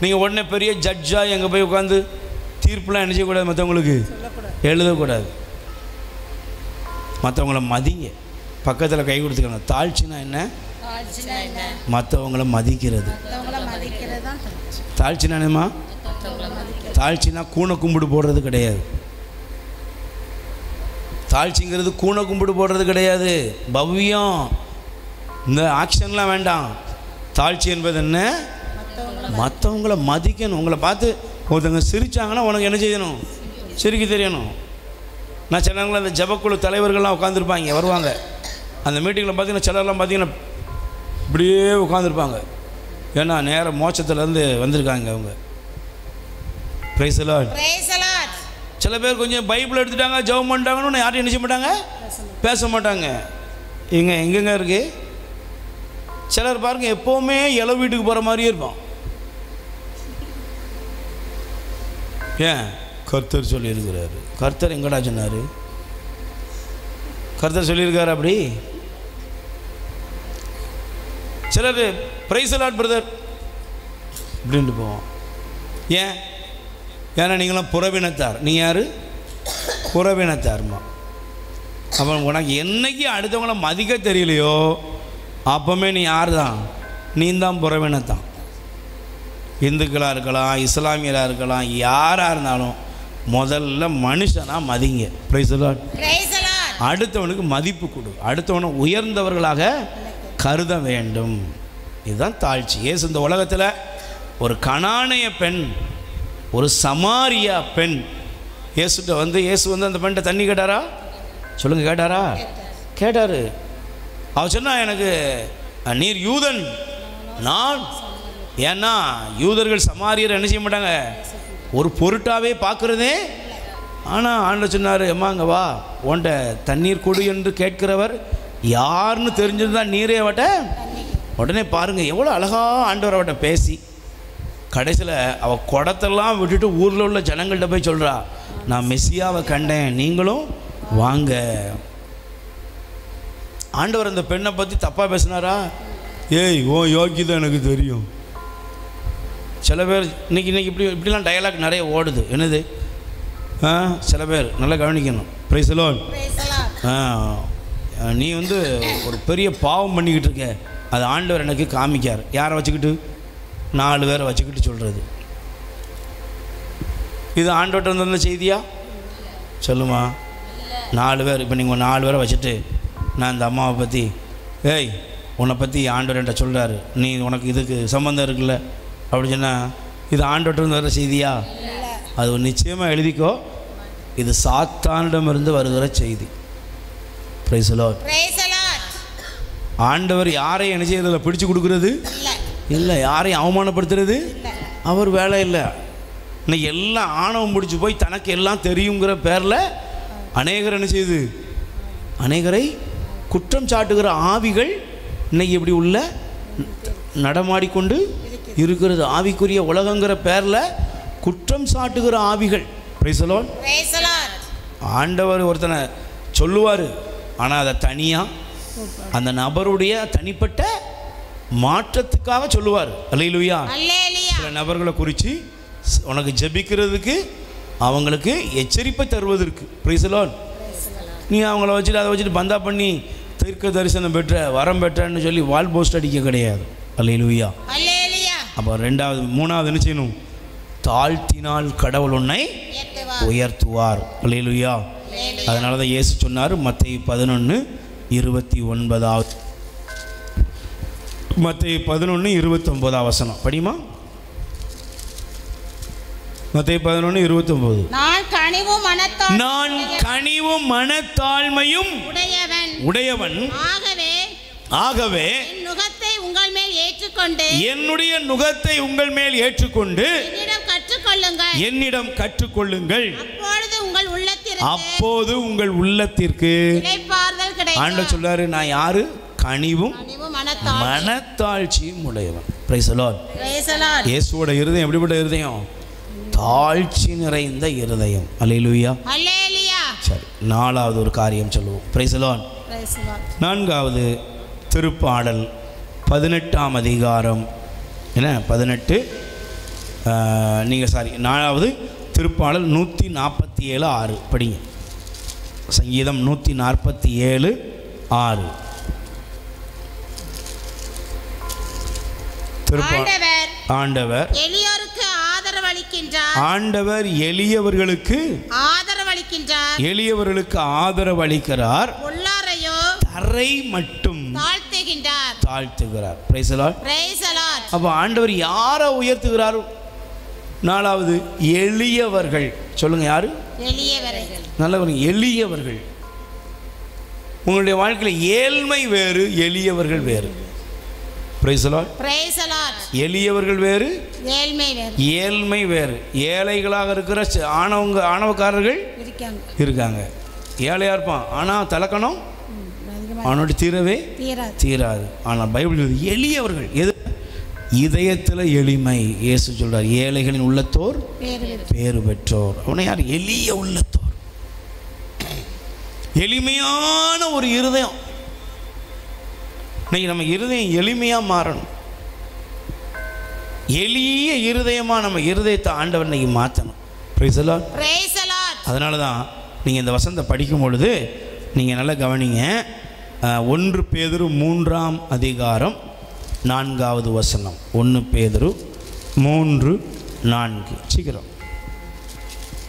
நீங்கள் உடனே பெரிய ஜட்ஜாக எங்கே போய் உட்காந்து தீர்ப்புலாம் என்ன செய்யக்கூடாது, மற்றவங்களுக்கு எழுதக்கூடாது. மற்றவங்கள மதிங்க. பக்கத்தில் கை கொடுத்துக்கணும். தாழ்ச்சினா என்ன? மற்றவங்கள மதிக்கிறது. தாழ்ச்சினா என்னம்மா? தாழ்ச்சினா கூனை கும்பிடு போடுறது கிடையாது. தாழ்ச்சிங்கிறது கூனை கும்பிடு போடுறது கிடையாது. பவ்யம், இந்த ஆக்ஷன்லாம் வேண்டாம். தாழ்ச்சி என்பது என்ன? மற்றவங்கள மதிக்கணும். உங்களை பார்த்து ஒருத்தவங்க சிரித்தாங்கன்னா உனக்கு என்ன செய்யணும்? சிரிக்க தெரியணும். நான் சில நேரங்களில் அந்த ஜபக்குழு தலைவர்கள்லாம் உட்காந்துருப்பாங்க, வருவாங்க. அந்த மீட்டிங்கில் பார்த்தீங்கன்னா சிலர்லாம் பார்த்தீங்கன்னா இப்படியே உட்காந்துருப்பாங்க. ஏன்னா நேரம் மோட்சத்துலேருந்து வந்திருக்காங்க அவங்க. Price the Lord. சில பேர் கொஞ்சம் பைபிள் எடுத்துட்டாங்க, ஜெபம் பண்ணிட்டாங்கன்னு யாரும் என்ன செய்ய மாட்டாங்க, பேச மாட்டாங்க. எங்கெங்க இருக்கு? சிலர் பாருங்க எப்போவுமே இளவு வீட்டுக்கு போகிற மாதிரியே இருப்பான். ஏன்? கர்த்தர் சொல்லியிருக்கிறாரு. கர்த்தர் எங்கடா சொன்னார்? கர்த்தர் சொல்லியிருக்காரு அப்படி. சிலர் பிரைஸ் தி லார்ட் பிரதர் அப்படின்ட்டு போவோம். ஏன்? ஏன்னா நீங்களாம் புறவினத்தார். நீ யார்? புறவினத்தார்மா. அப்போ உனக்கு என்னைக்கு அடுத்தவங்கள மதிக்க தெரியலையோ அப்போமே நீ யார் தான்? நீ தான் புறவினத்தான். இந்துக்களாக இருக்கலாம், இஸ்லாமியராக இருக்கலாம், யாராக இருந்தாலும் முதல்ல மனுஷனாக மதிங்க. Price the Lord. அடுத்தவனுக்கு மதிப்பு கொடு, அடுத்தவனை உயர்ந்தவர்களாக கருத வேண்டும். இதுதான் தாழ்ச்சி. இயேசு இந்த உலகத்தில் ஒரு கனானிய பெண், ஒரு சமாரியா பெண் இயேசு வந்து அந்த பெண்கிட்ட தண்ணி கேட்டாரா? சொல்லுங்க, கேட்டாரா? கேட்டார். அவர் சொன்னா, எனக்கு நீர் யூதன், நான். ஏன்னா யூதர்கள் சமாரியர் என்ன செய்ய மாட்டாங்க, ஒரு பொருட்டாவே பார்க்குறதே. ஆனால் ஆண்டவர் சொன்னார், எம்மாங்க வா, உன்ட தண்ணீர் கொடு என்று கேட்கிறவர் யாருன்னு தெரிஞ்சிருந்தா நீரே அவட்ட. உடனே பாருங்கள் எவ்வளோ அழகாக ஆண்டவர் அவட்ட பேசி கடைசியில் அவள் குடத்தெல்லாம் விட்டுட்டு ஊரில் உள்ள ஜனங்கள்கிட்ட போய் சொல்கிறா, நான் மெஸ்ஸியாவை கண்டேன், நீங்களும் வாங்க. ஆண்டவர் அந்த பெண்ணை பற்றி தப்பாக பேசினாரா? ஏய், ஓ யோக்கியதான் எனக்கு தெரியும். சில பேர் இன்னைக்கு இப்படிலாம் டயலாக் நிறைய ஓடுது. என்னது? சில பேர் நல்லா கவனிக்கணும். Price the Lord. நீ வந்து ஒரு பெரிய பாவம் பண்ணிக்கிட்டு இருக்க, அது ஆண்டவர் எனக்கு காமிக்கார். யாரை வச்சுக்கிட்டு? 4 பேரை வச்சுக்கிட்டு சொல்கிறது. இது ஆண்டவர்கிட்ட வந்த செய்தியா? சொல்லுமா? 4 பேர். இப்போ நீங்கள் 4 பேரை வச்சுட்டு நான் இந்த அம்மாவை பற்றி, ஏய் உன்னை பற்றி ஆண்டவர் என்கிட்ட சொல்கிறாரு, நீ உனக்கு இதுக்கு சம்மந்தம் இருக்குல்ல அப்படி சொன்னால் இது ஆண்டவர்கிட்ட வர செய்தியா? அது நிச்சயமாக எழுதிக்கோ, இது சாத்தானிடமிருந்து வருகிற செய்தி. Price the Lord. ஆண்டவர் யாரையும் என்ன செய்யறதில்ல, பிடிச்சு கொடுக்கறது இல்லை, யாரையும் அவமானப்படுத்துறது அவர் வேலை இல்லை. இன்னைக்கு எல்லாம் ஆணவம் பிடிச்சி போய் தனக்கு எல்லாம் தெரியுங்கிற பேரில் அநேகர் என்ன செய்யுது, அநேகரை குற்றம் சாட்டுகிற ஆவிகள் இன்னைக்கு இப்படி உள்ள நடமாடிக்கொண்டு இருக்கிறது. ஆவிக்குரிய உலகங்கிற பேரில் குற்றம் சாட்டுகிற ஆவிகள். Price the Lord. ஆண்டவர் ஒருத்தனை சொல்லுவார், ஆனால் அதை தனியாக அந்த நபருடைய தனிப்பட்ட மாற்றத்துக்காக சொல்லுவார். அல்லேலூயா. சில நபர்களை குறித்து உனக்கு ஜெபிக்கிறதுக்கு, அவங்களுக்கு எச்சரிப்பை தருவதற்கு. Price the Lord. நீ அவங்கள வச்சுட்டு அதை வச்சுட்டு பந்தா பண்ணி தீர்க்க தரிசனம் பெற்ற, வரம் பெற்றன்னு சொல்லி வால் போஸ்ட் அடிக்க கிடையாது. அல்லேலூயா. அப்போ 3வது என்ன செய்யணும்? தாழ்த்தினால் கடவுள் உன்னை உயர்த்துவார். அல்லேலூயா. அதனால தான் இயேசு சொன்னார், மத்தேயு 11:29. மத்தேயு 11:29 படிமா. மத்தேயு 11:29. நான் கனிவும் மனத்தாழ்மையும் உடையவன், ஆகவே என்னுடைய நுகத்தை உங்கள் மேல் ஏற்றுக்கொண்டு என்னிடம் கற்றுக்கொள்ளுங்கள். அப்போது உங்கள் உள்ளத்திற்கு ஆண்டவர் சொல்றாரு, நான் யாரு? கனிவும் மனத்தாழ்ச்சியும் உடையவன். Price the Lord. இயேசுவோட இருதயம் எப்படிப்பட்ட இருதயம்? தாழ்ச்சி நிறைந்த இருதயம். அல்லேலூயா. சரி, 4வது ஒரு காரியம் சொல்லுவோம். Price the Lord. 4வது திருப்பாடல் 18ஆம் அதிகாரம். என்ன 18? நீங்கள் 4வது திருப்பாடல் 147:6 படிங்க. சங்கீதம் 147:6. ஆண்டவர் எளியவர்களுக்கு ஆதரவு அளிக்கிறார், தரை மட்டும் தாழ்த்துகிறார். Price the lord. அப்போ ஆண்டவர் யாரை உயர்த்துகிறார்? 4வது எளியவர்கள். சொல்லுங்க, யாரு? நல்லவர்கள், எளியவர்கள். உங்களுடைய வாழ்க்கையில் ஏழ்மை வேறு, எளியவர்கள் வேறு. Price the lord. Praise the Lord. எளியவர்கள் வேறு, ஏழ்மை வேறு. ஏழ்மை வேறு. ஏழைகளாக இருக்கிற ஆணவக்காரர்கள் இருக்காங்க. ஏழையா இருப்பான், ஆனால் தலக்கணம் அவனோட தீரவே தீராது. ஆனால் பைபிள் எளியவர்கள் எது? இதயத்தில் எளிமை. இயேசு சொல்றார், ஏழைகளின் உள்ளத்தோர் பேறு பெற்றோர். அவனை யார்? எளிய உள்ளத்தோர். எளிமையான ஒரு இருதயம். இன்னைக்கு நம்ம இருதயம் எளிமையாக மாறணும். எளிய இருதயமாக நம்ம இருதயத்தை ஆண்டவர் இன்னைக்கு மாற்றணும். Price the lord. Praise the Lord. அதனால தான் நீங்கள் இந்த வசனத்தை படிக்கும் பொழுது நீங்கள் நல்லா கவனிங்க. 1 பேதுரு 3ஆம் அதிகாரம் 4வது வசனம். 1 பேதுரு 3:4. சீக்கிரம்.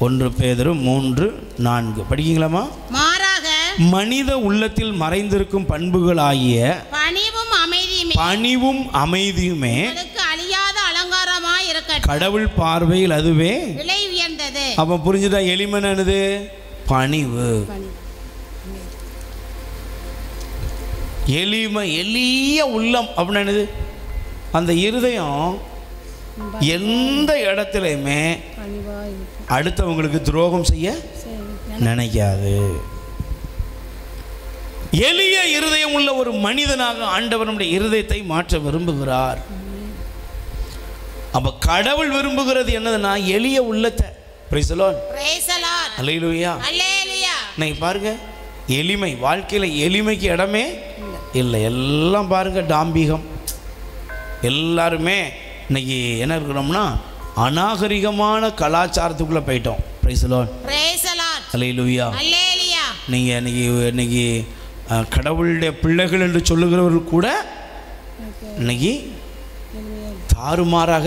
1 பேதுரு 3:4 படிக்கீங்களாமா? மாறாக மனித உள்ளத்தில் மறைந்திருக்கும் பண்புகளாகிய பணிவும் அமைதியுமே அழியாத அலங்காரமாய் இருக்கட்டும். கடவுள் பார்வையில் அதுவே விலை உயர்ந்தது. அப்ப புரிஞ்சுதா? எளிமையானது பணிவு. எளிமை, எளிய உள்ளம் அப்படின்னது அந்த இருதயம் எந்த இடத்துலையுமே அடுத்தவங்களுக்கு துரோகம் செய்ய நினைக்காது. எளிய இருதயம் உள்ள ஒரு மனிதனாக ஆண்டவர் நம்முடைய இருதயத்தை மாற்ற விரும்புகிறார். அப்ப கடவுள் விரும்புகிறது என்னதுன்னா எளிய உள்ளத்தை. Price the lord. Praise the Lord. அல்லேலூயா. அல்லேலூயா. நீங்க பாருங்க, எளிமை வாழ்க்கையில எளிமைக்கு இடமே இல்லை. எல்லாம் பாருங்க டாம்பிகம். எல்லாருமே இன்னைக்கு என்ன இருக்கிறோம்னா அநாகரிகமான கலாச்சாரத்துக்குள்ள போயிட்டோம். Price the lord. Praise the Lord. அல்லேலூயா. அல்லேலூயா. நீங்க இன்னைக்கு கடவுளுடைய பிள்ளைகள் என்று சொல்லுகிறவர்கள் கூட இன்னைக்கு தாறுமாறாக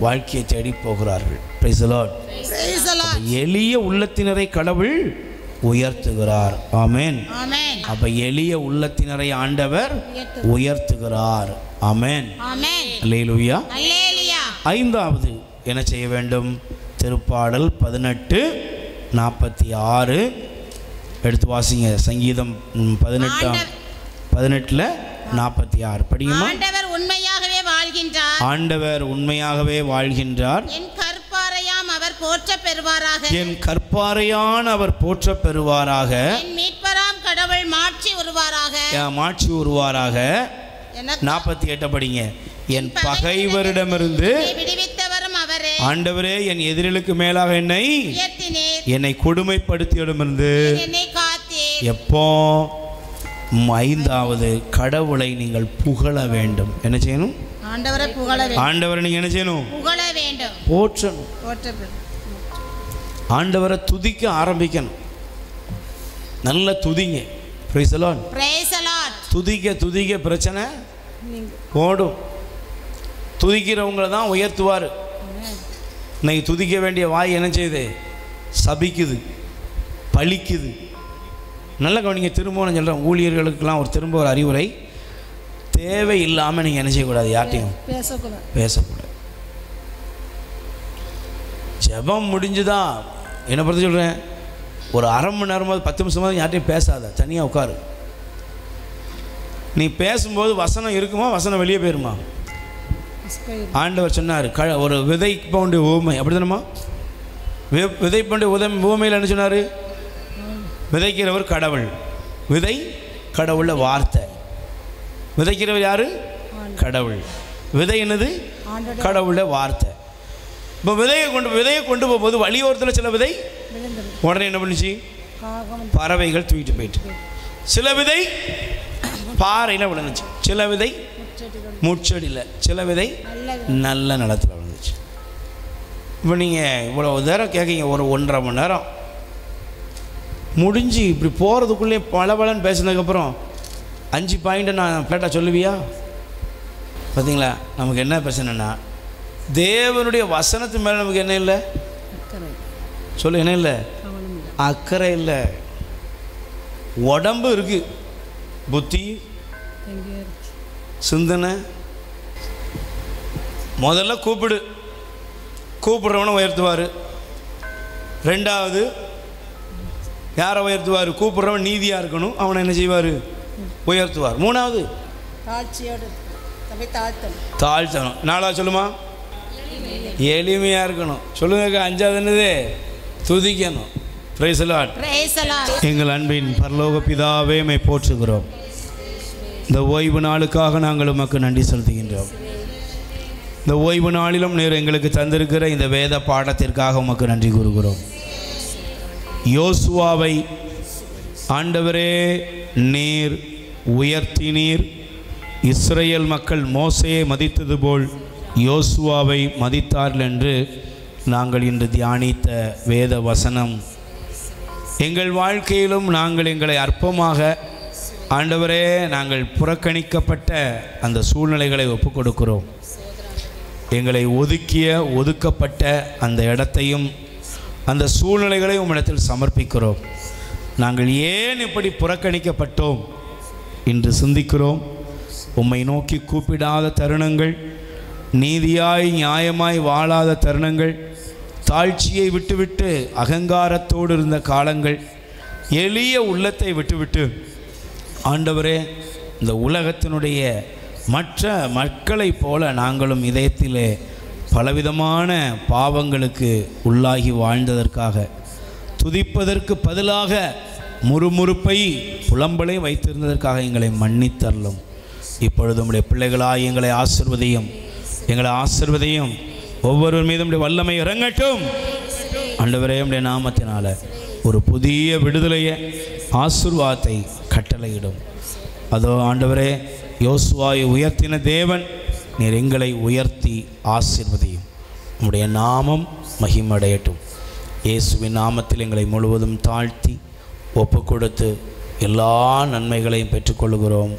வாழ்க்கையை தேடி போகிறார்கள். Price the lord. Praise the Lord. எளிய உள்ளத்தினரை கடவுள் உயர்த்துகிறார். ஆமென். ஆமென். அப்ப எளிய உள்ளத்தினரை ஆண்டவர் உயர்த்துகிறார். ஆமென். ஆமென். அல்லேலூயா. அல்லேலூயா. 5வது என்ன செய்ய வேண்டும்? திருப்பாடல் 18:46 எடுத்து வாசிங்க. சங்கீதம் 18:46 படியுமா? ஆண்டவர் உண்மையாகவே வாழ்கின்றார். ஆண்டவர் உண்மையாகவே வாழ்கின்றார். என் கற்பாரையாம் அவர் போற்றப் பெறுவாராக. என் கற்பாரையான அவர் போற்றப் பெறுவாராக. என் மீட்பராம் கடவுள் மாட்சி உருவாராக. மாட்சி உருவாராக. 48 படிங்க. என் பகைவரிடமிருந்து விடுவித்தவரும் அவரே. ஆண்டவரே, என் எதிரிகளுக்கு மேலாக என்னை கொடுமைப்படுத்தியிடமிருந்து என்னை காத்தீர். எப்போ? 5வது கடவுளை நீங்கள் புகழ வேண்டும். என்ன செய்யணும்? ஆண்டவரை புகழ வேண்டும். ஆண்டவரை நீங்க என்ன செய்யணும்? புகழ வேண்டும். போற்றணும். ஆண்டவரை துதிக்க ஆரம்பிக்கணும். நல்ல துதிங்க. Praise the lord. Praise the Lord. துதிக்க பிரச்சனை ஓடும். துதிக்கிறவங்கள தான் உயர்த்துவார். இன்னைக்கு துதிக்க வேண்டிய வாய் என்ன செய்யுது? சபிக்குது, பழிக்குது. நல்ல கவனிங்க. திரும்ப நான் சொல்கிறேன், ஊழியர்களுக்கெல்லாம் திரும்ப ஒரு அறிவுரை. தேவையில்லாமல் நீங்கள் என்ன செய்யக்கூடாது? யார்ட்டையும் பேசக்கூடாது. ஜெபம் முடிஞ்சுதா என்னை பொறுத்து சொல்கிறேன், ஒரு அரை மணி நேரமாவது 10 நிமிஷமாவது யார்ட்டையும் பேசாத. தனியாக உட்காரு. நீ பேசும்போது வசனம் இருக்குமா? வசனம் வெளியே போயிருமா? ஆண்டவர் சொன்னார், ஒரு விதை பவுண்டு ஊமை. அப்படி தானம்மா? விதை பவுண்டு ஊமையில் என்ன சொன்னார்? விதைக்கிறவர் கடவுள். விதை கடவுள வார்த்தை. விதைக்கிறவர் யாரு? கடவுள். விதை என்னது? கடவுள வார்த்தை. இப்போ விதையை கொண்டு போகும்போது வழியோரத்தில் சில விதை உடனே என்ன பண்ணிச்சு? பறவைகள் தூக்கிட்டு போயிட்டு. சில விதை பாறையில் விழுந்துச்சு. சில விதை முச்செடியில். சில விதை நல்ல நிலத்தில் விழுந்துச்சு. இப்போ நீங்கள் இவ்வளோ நேரம் கேட்குறீங்க, ஒரு 1.5 மணி நேரம் முடிஞ்சு இப்படி போகிறதுக்குள்ளே பலன்னு பேசினதுக்கப்புறம் 5 பாயிண்ட்டை நான் ஃப்ளாட்டாக சொல்லுவியா? பார்த்தீங்களா? நமக்கு என்ன பிரச்சனைனா, தேவனுடைய வசனத்து மேலே நமக்கு என்ன இல்லை? சொல்லு, என்ன இல்லை? அக்கறை இல்லை. உடம்பு இருக்குது, புத்தி, சிந்தனை. முதல்ல கூப்பிடுறவனை உயர்த்துவார். 2வது யாரை உயர்த்துவார்? கூப்பிடுறவன் நீதியாக இருக்கணும், அவனை என்ன செய்வார்? உயர்த்துவார். 3வது தாழ்த்தணும். நாளா சொல்லுமா? எளிமையாக இருக்கணும். சொல்லுங்க. அஞ்சாவது என்னது? துதிக்கணும். Praise the lord. எங்கள் அன்பின் பரலோக பிதாவே உம்மை போற்றுகிறோம். இந்த ஓய்வு நாளுக்காக நாங்கள் உமக்கு நன்றி செலுத்துகின்றோம். இந்த ஓய்வு நாளிலும் நீர் எங்களுக்கு தந்திருக்கிற இந்த வேத பாடத்திற்காக உமக்கு நன்றி கூறுகிறோம். யோசுவாவை ஆண்டவரே நீர் உயர்த்தினீர். இஸ்ரேல் மக்கள் மோசேயை மதித்தது போல் யோசுவாவை மதித்தார்கள் என்று நாங்கள் இன்று தியானித்த வேத வசனம் எங்கள் வாழ்க்கையிலும் நாங்கள் எங்களை அற்பமாக ஆண்டவரே நாங்கள் புறக்கணிக்கப்பட்ட அந்த சூழ்நிலைகளை ஒப்புக் கொடுக்கிறோம். எங்களை ஒதுக்கப்பட்ட அந்த இடத்தையும் அந்த சூழ்நிலைகளை உம்மிடத்தில் சமர்ப்பிக்கிறோம். நாங்கள் ஏன் இப்படி புறக்கணிக்கப்பட்டோம் என்று சிந்திக்கிறோம். உம்மை நோக்கி கூப்பிடாத தருணங்கள், நீதியாய் நியாயமாய் வாழாத தருணங்கள், தாழ்ச்சியை விட்டுவிட்டு அகங்காரத்தோடு இருந்த காலங்கள், எளிய உள்ளத்தை விட்டுவிட்டு ஆண்டவரே இந்த உலகத்தினுடைய மற்ற மக்களைப் போல நாங்களும் இதயத்திலே பலவிதமான பாவங்களுக்கு உள்ளாகி வாழ்ந்ததற்காக, துதிப்பதற்கு பதிலாக முறுமுறுப்பை புலம்பலை வைத்திருந்ததற்காக எங்களை மன்னித்தரலும். இப்பொழுது உம்முடைய பிள்ளைகளாய் எங்களை ஆசீர்வதியும். ஒவ்வொருவர் மீதும் உம்முடைய வல்லமை இறங்கட்டும். ஆண்டவரே உம்முடைய நாமத்தினால ஒரு புதிய விடுதலையை ஆசீர்வாதத்தை கட்டளையிடும். அதோ ஆண்டவரே யோசுவாவை உயர்த்தின தேவன் நீர் எங்களை உயர்த்தி ஆசீர்வதியும். உம்முடைய நாமம் மகிமடையட்டும். இயேசுவின் நாமத்தில் எங்களை முழுவதும் தாழ்த்தி ஒப்பு கொடுத்து எல்லா நன்மைகளையும் பெற்றுக்கொள்கிறோம்.